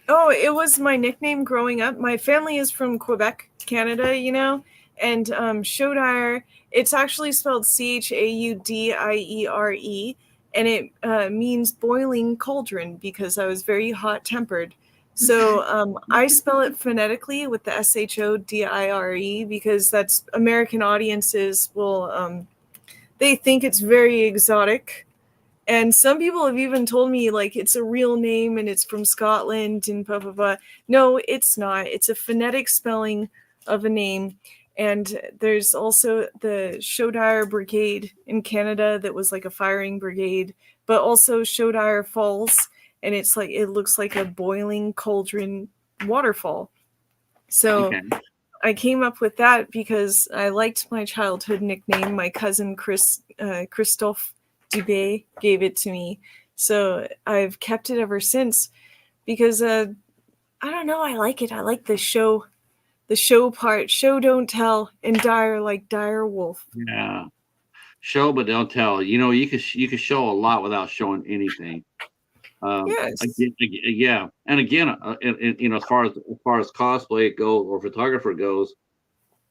Oh, it was my nickname growing up. My family is from Quebec, Canada, and Shodire, it's actually spelled Chaudire, and it means boiling cauldron because I was very hot tempered. So I spell it phonetically with the Shodire because that's American audiences will, they think it's very exotic, and some people have even told me like it's a real name and it's from Scotland and blah blah blah. No, it's not. It's a phonetic spelling of a name. And there's also the Shodire Brigade in Canada that was like a firing brigade, but also Shodire Falls, and it's like it looks like a boiling cauldron waterfall. So Okay. I came up with that because I liked my childhood nickname. My cousin Christophe Dubé gave it to me, so I've kept it ever since. Because I don't know, I like it. I like the show part. Show don't tell, and dire like dire wolf. Yeah. Show but don't tell. You could show a lot without showing anything. Yes. Yeah, and again, as far as cosplay goes or photographer goes,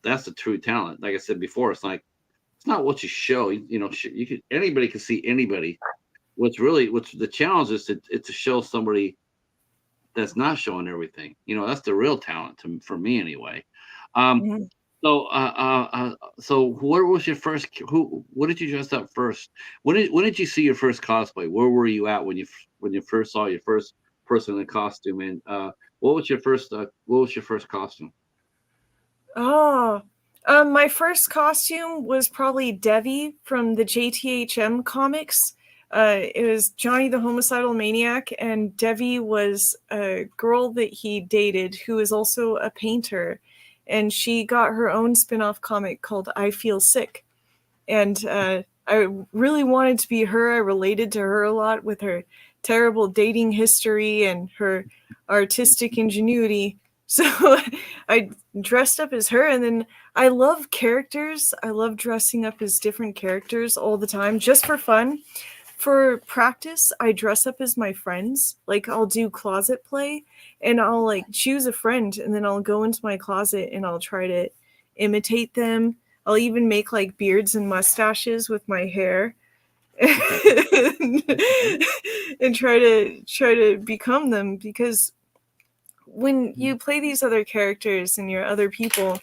that's the true talent. Like I said before, it's not what you show. You could anybody can see anybody. What's the challenge is to show somebody that's not showing everything. That's the real talent for me anyway. Um, Mhm. so what was your first? What did you dress up first? When did you see your first cosplay? Where were you at when you first saw your first person in a costume? And what was your first costume? Oh, my first costume was probably Devi from the JTHM comics. It was Johnny the Homicidal Maniac, and Devi was a girl that he dated who is also a painter, and she got her own spin-off comic called I Feel Sick. And I really wanted to be her. I related to her a lot with her terrible dating history and her artistic ingenuity. So I dressed up as her, and then I love characters. I love dressing up as different characters all the time just for fun. For practice, I dress up as my friends. Like I'll do closet play, and I'll like choose a friend, and then I'll go into my closet and I'll try to imitate them. I'll even make like beards and mustaches with my hair. Okay. And Okay. try to become them, because when Mm. you play these other characters and you're other people,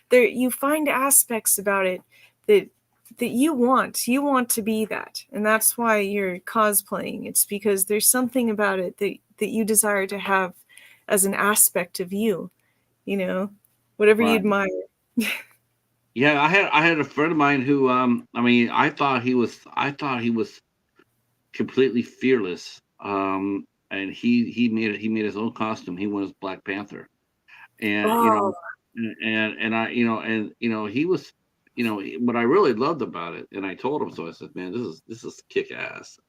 there you find aspects about it that you want to be that, and that's why you're cosplaying. It's because there's something about it that you desire to have as an aspect of you, you know whatever you Right. admire. Yeah, I had a friend of mine who I mean I thought he was completely fearless. And he made his own costume. He went as Black Panther. And Oh, and I he was what I really loved about it, and I told him so. I said, man, this is kick ass.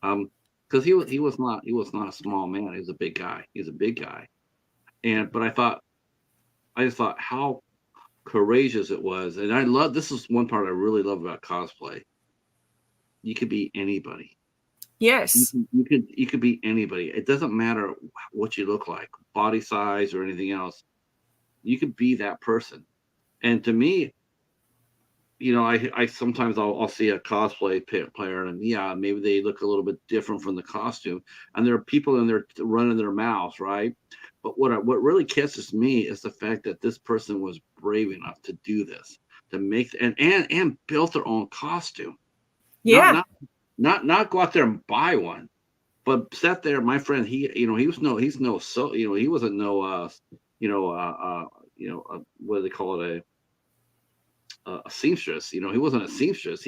Because he was not a small man. He was a big guy. He's a big guy. And but I just thought how courageous it was. And this is one part I really love about cosplay. You could be anybody. yes. You could be anybody. It doesn't matter what you look like, body size or anything else. You could be that person. And to me, I sometimes I'll see a cosplay player, and yeah, maybe they look a little bit different from the costume, and there are people in there running their mouths, right? But what really catches me is the fact that this person was brave enough to do this, to make and built their own costume, not Yeah. not not go out there and buy one, but sat there. My friend, he wasn't no what do they call it, a seamstress. He wasn't a seamstress.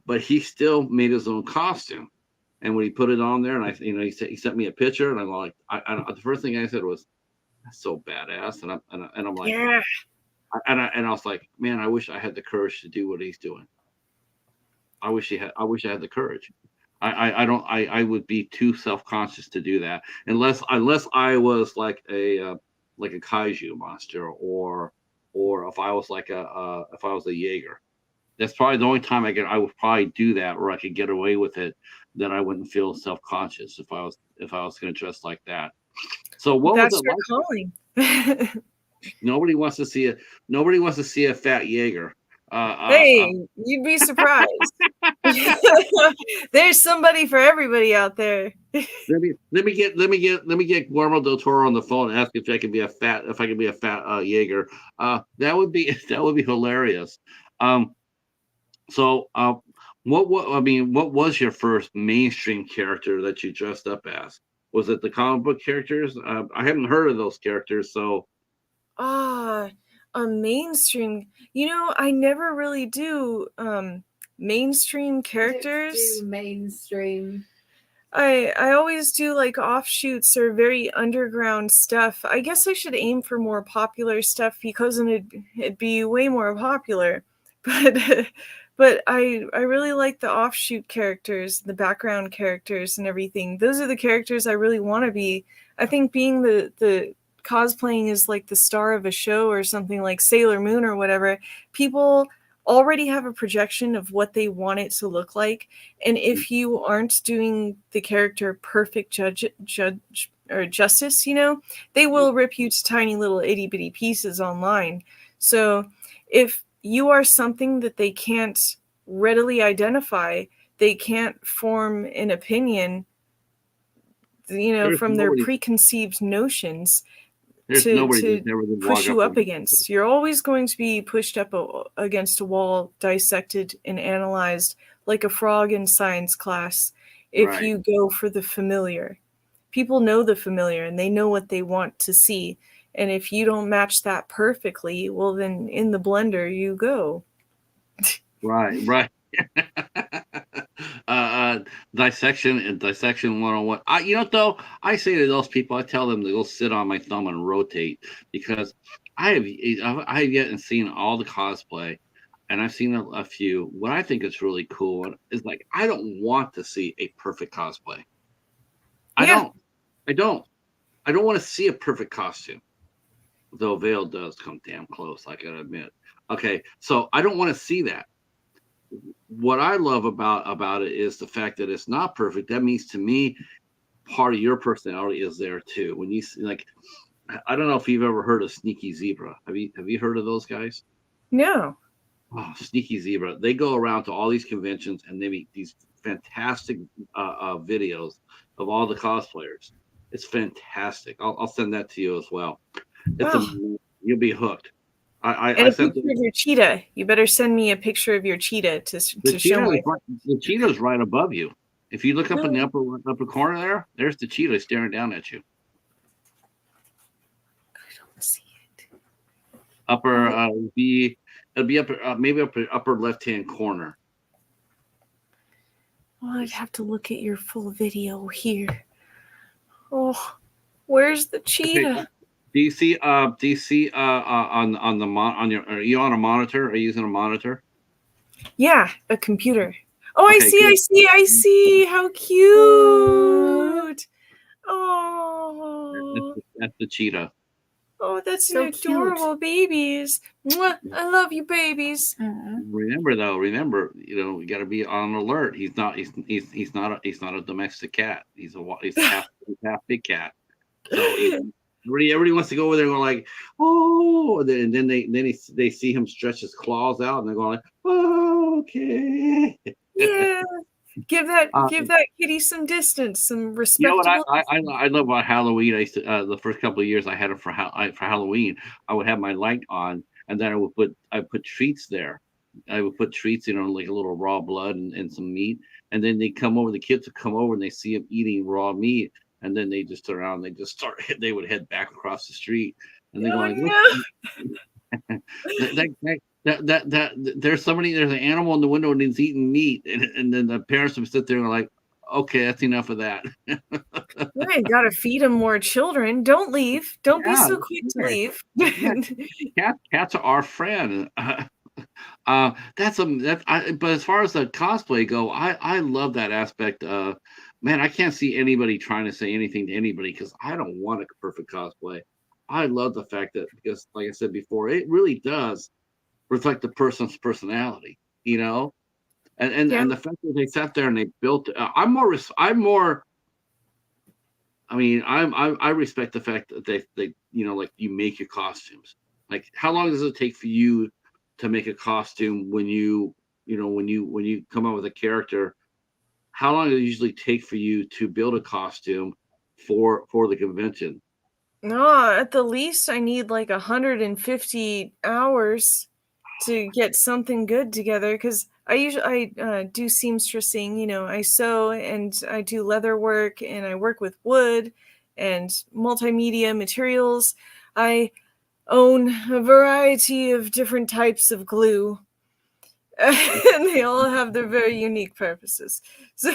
But he still made his own costume, And when he put it on there, and he sent me a picture, and I'm like, the first thing I said was, "That's so badass," and I'm like, Yeah. I was like, man, I wish I had the courage to do what he's doing. I wish I had the courage. I don't. I would be too self conscious to do that unless I was like a kaiju monster, or if I was if I was a Jaeger. That's probably the only time I would probably do that, where I could get away with it. Then I wouldn't feel self conscious if I was going to dress like that. So what was That's it your like? calling. Nobody wants to see a fat Jaeger. Hey, you'd be surprised. There's somebody for everybody out there. Let me get Guillermo del Toro on the phone and ask if I could be a fat Jaeger. That would be hilarious. So what was your first mainstream character that you dressed up as? Was it the comic book characters? I haven't heard of those characters, so Ah, a mainstream. I never really do mainstream I don't characters. do mainstream. I always do like offshoots or very underground stuff. I guess I should aim for more popular stuff because then it'd be way more popular. But I really like the offshoot characters, the background characters and everything. Those are the characters I really want to be. I think being the cosplaying is like the star of a show or something like Sailor Moon or whatever. People already have a projection of what they want it to look like, and if you aren't doing the character perfect judge or justice, they will rip you to tiny little itty bitty pieces online. So if you are something that they can't readily identify, they can't form an opinion, there's from their nobody preconceived notions there's to nobody that's never gonna push walk you up to- against. You're always going to be pushed up against a wall, dissected and analyzed like a frog in science class if Right. you go for the familiar. People know the familiar and they know what they want to see. And if you don't match that perfectly, well, then in the blender you go. Right. Dissection 101. You know what, though? I say to those people, I tell them to go sit on my thumb and rotate, because I have yet and seen all the cosplay, and I've seen a few. What I think is really cool is, like, I don't want to see a perfect cosplay. I Yeah. don't want to see a perfect costume. Though Veil does come damn close, I gotta admit. Okay, so I don't want to see that. What I love about it is the fact that it's not perfect. That means, to me, part of your personality is there too. When you see, like, I don't know if you've ever heard of Sneaky Zebra. Have you heard of those guys? No. Oh, Sneaky Zebra. They go around to all these conventions and they make these fantastic videos of all the cosplayers. It's fantastic. I'll send that to you as well. You'll be hooked. And a picture of your cheetah. You better send me a picture of your cheetah to show me. The cheetah's right above you. If you look up in the upper corner there's the cheetah staring down at you. I don't see it. It'll be upper left hand corner. Well, I'd have to look at your full video here. Oh, where's the cheetah? Do you see on the are you on a monitor? Are you using a monitor? Yeah, a computer. Oh, Okay, I see. How cute. Oh. That's the cheetah. Oh, that's So adorable babies. Mwah, I love you, babies. Remember, you got to be on alert. He's not a domestic cat. He's half big cat. So everybody wants to go over there and go like, oh, and then they see him stretch his claws out and they're going like, oh, okay. Yeah. Give that kitty some distance, some respect. You know what I love about Halloween? I used to, the first couple of years I had it for Halloween. I would have my light on, and then I put treats there. I would put treats, like a little raw blood and some meat, and then the kids would come over and they see him eating raw meat, and then they just turn around, and they would head back across the street, and they go like, there's an animal in the window and he's eating meat, and then the parents would sit there and like, okay, that's enough of that. Right, gotta feed them more children. Don't leave. Don't be Yeah, so quick to okay. leave. Yeah, cats are our friend. That's but as far as the cosplay go, I love that aspect. Man, I can't see anybody trying to say anything to anybody because I don't want a perfect cosplay. I love the fact that because, like I said before, it really does reflect the person's personality, you know, Yeah. and the fact that they sat there and they built. I'm more. I mean, I respect the fact that they like you make your costumes. Like, how long does it take for you to make a costume when when you come up with a character? How long does it usually take for you to build a costume for the convention? No, at the least I need like 150 hours to get something good together because I do seamstressing, I sew and I do leather work and I work with wood and multimedia materials. I own a variety of different types of glue and they all have their very unique purposes. So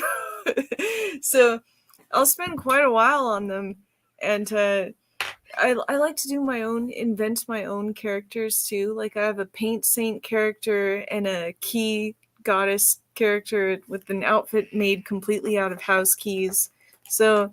so I'll spend quite a while on them and I like to do invent my own characters too. Like I have a paint saint character and a key goddess character with an outfit made completely out of house keys. So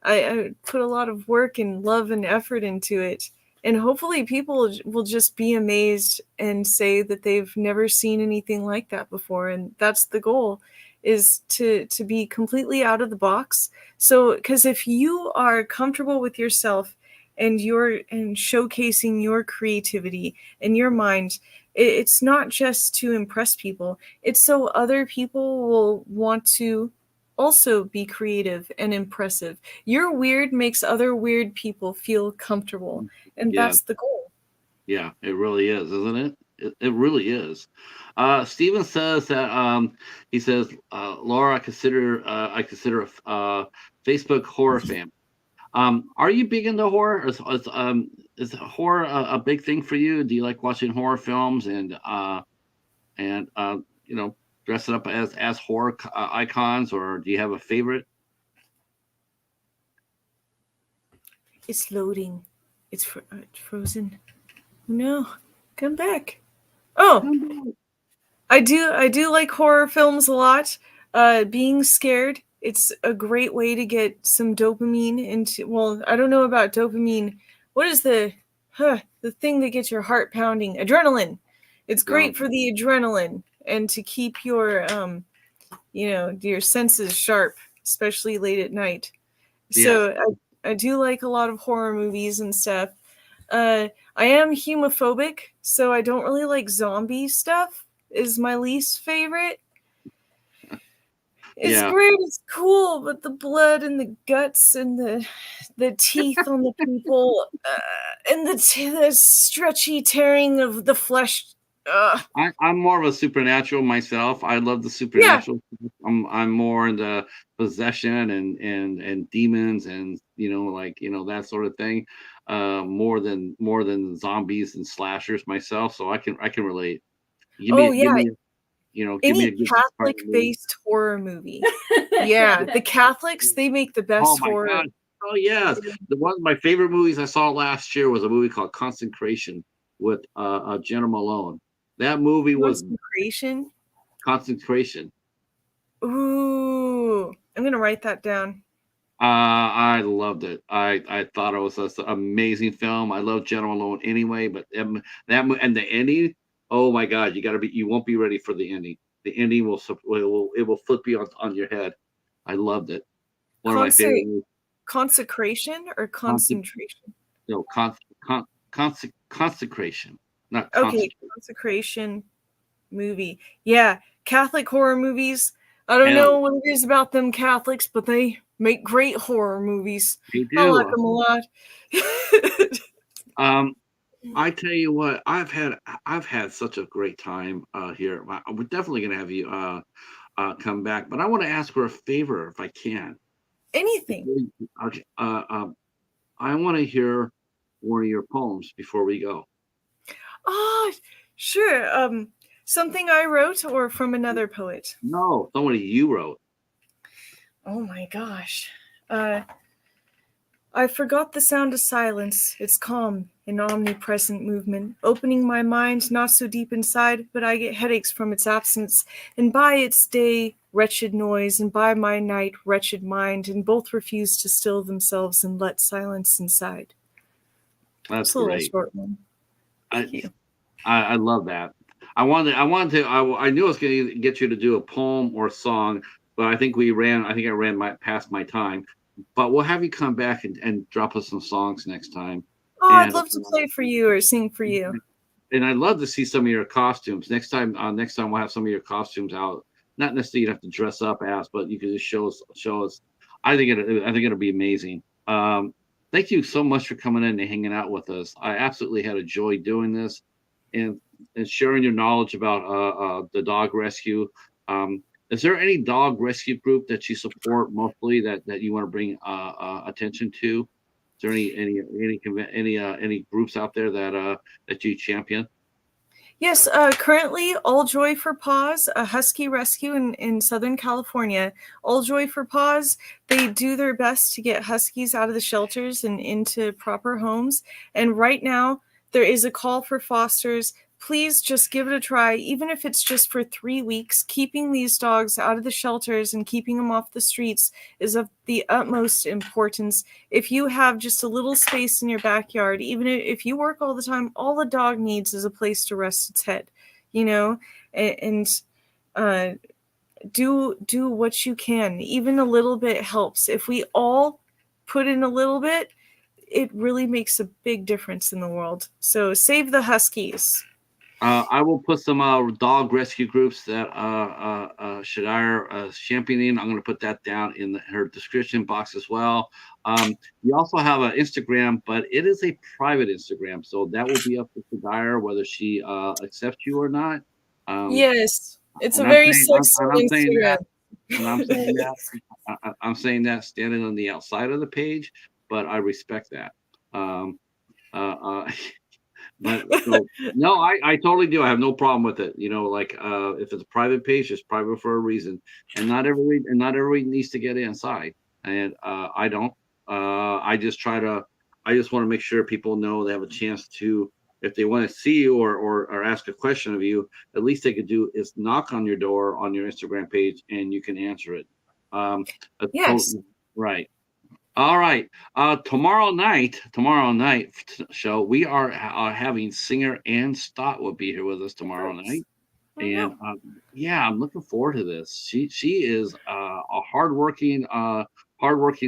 I put a lot of work and love and effort into it. And hopefully people will just be amazed and say that they've never seen anything like that before. And that's the goal, is to be completely out of the box. So, because if you are comfortable with yourself and showcasing your creativity and your mind, it's not just to impress people. It's so other people will want to also be creative and impressive. Your weird makes other weird people feel comfortable, and Yeah, that's the goal. yeah, it really is, isn't it? It really is. Steven says that he says, Laura, I consider Facebook horror fan. Are you big into horror? Is horror a big thing for you? Do you like watching horror films and dressing up as horror icons, or do you have a favorite? It's loading. It's frozen. No, come back. Oh, I do like horror films a lot. Being scared, it's a great way to get some dopamine into. Well, I don't know about dopamine. What is the thing that gets your heart pounding? Adrenaline. It's No. great for the adrenaline and to keep your senses sharp, especially late at night. Yes. So I do like a lot of horror movies and stuff. I am homophobic, so I don't really like zombie stuff. Is my least favorite. It's Yeah. great, it's cool, but the blood and the guts and the teeth on the people and the stretchy tearing of the flesh. I'm more of a supernatural myself. I love the Yeah. supernatural. I'm more into possession and demons and that sort of thing. More than zombies and slashers myself. So I can relate. Give Oh me give yeah. me give me Any a good horror movie. Catholic-based horror movie. Yeah, the Catholics, they make the Oh best my horror. god. Oh yes. One of my favorite movies I saw last year was a movie called Consecration with Jenna Malone. That movie was Consecration. Consecration. Ooh, I'm gonna write that down. I loved it. I thought it was just an amazing film. I love Jenna Malone anyway, but and the ending. Oh my God, you won't be ready for the ending. The ending will flip you on your head. I loved it. One of my favorite Conse- movies. Consecration or Conse- concentration? no, consecration, not Okay, consecration. consecration movie. Yeah, Catholic horror movies. I don't Hell, know what it is about them Catholics, but they make great horror movies. they I like do. them a lot. Um, I tell you what, I've had such a great time here. We're definitely gonna have you come back, but I want to ask for a favor if I can. Anything. Okay, I want to hear one of your poems before we go. Oh, sure. Something I wrote or from another poet. No, somebody you wrote. Oh my gosh. I forgot the sound of silence, its calm and omnipresent movement, opening my mind not so deep inside, but I get headaches from its absence, and by its day, wretched noise, and by my night, wretched mind, and both refuse to still themselves and let silence inside. That's It's a little great. short one. Thank you. I love that. I knew I was going to get you to do a poem or a song, but I think I ran past my time. But we'll have you come back and drop us some songs next time. Oh, I'd And love to play for you or sing for you. and I'd love to see some of your costumes next time. Next time we'll have some of your costumes out. Not necessarily you have to dress up as, but you can just show us. I think it'll be amazing. Thank you so much for coming in and hanging out with us. I absolutely had a joy doing this, and sharing your knowledge about the dog rescue. Is there any dog rescue group that you support mostly that you want to bring attention to? Is there any groups out there that you champion? Yes, currently All Joy for Paws, a husky rescue in Southern California. All Joy for Paws, they do their best to get huskies out of the shelters and into proper homes. And right now, there is a call for fosters. Please just give it a try, even if it's just for 3 weeks. Keeping these dogs out of the shelters and keeping them off the streets is of the utmost importance. If you have just a little space in your backyard, even if you work all the time, all the dog needs is a place to rest its head, and do what you can. Even a little bit helps. If we all put in a little bit, it really makes a big difference in the world. So save the huskies. I will put some dog rescue groups that Shodire is championing. I'm going to put that down in her description box as well. You also have an Instagram, but it is a private Instagram, so that will be up to Shodire whether she accepts you or not. Yes, it's a And I'm very saying, sexy I'm saying Instagram. that, and I'm saying that standing on the outside of the page, but I respect that. Um, uh, But so no, I totally do. I have no problem with it. If it's a private page, it's private for a reason, and not everybody needs to get inside. And I don't. I just I just want to make sure people know they have a chance to, if they want to see you or ask a question of you, at least they could do is knock on your door on your Instagram page, and you can answer it. Yes. Right. All right. Tomorrow night show, we are having singer Ann Stott will be here with us tomorrow night, and yeah, I'm looking forward to this. She is a hardworking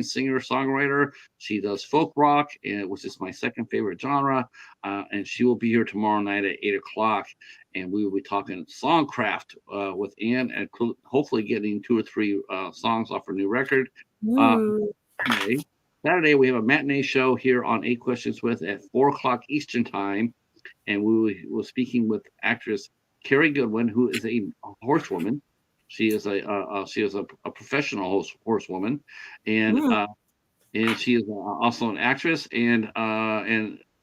singer songwriter. She does folk rock, which is my second favorite genre, and she will be here tomorrow night at 8 o'clock, and we will be talking songcraft with Ann, and hopefully getting 2 or 3 songs off her new record. Ooh. Saturday, we have a matinee show here on 8 Questions With at 4 o'clock Eastern Time. And we were speaking with actress Carrie Goodwin, who is a horsewoman. She is a professional horsewoman, and she is also an actress, and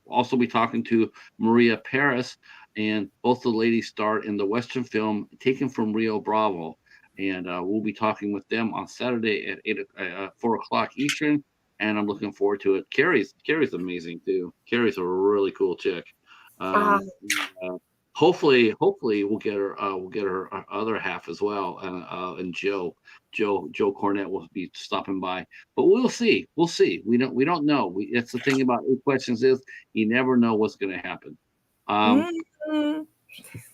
also be talking to Maria Paris, and both the ladies star in the Western film Taken from Rio Bravo, and we'll be talking with them on Saturday at 4 o'clock Eastern, and I'm looking forward to it. Carrie's amazing too. Carrie's a really cool chick. Uh, hopefully we'll get her other half as well, and Joe Cornett will be stopping by, but we'll see. We don't know. It's the thing about 8 Questions is you never know what's going to happen.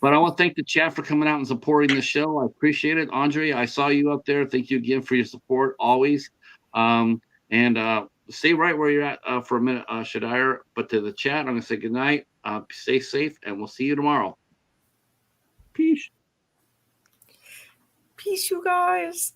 But I want to thank the chat for coming out and supporting the show. I appreciate it. Andre, I saw you up there. Thank you again for your support always. And stay right where you're at for a minute, Shodire. But to the chat, I'm going to say good night. Stay safe, and we'll see you tomorrow. Peace. Peace, you guys.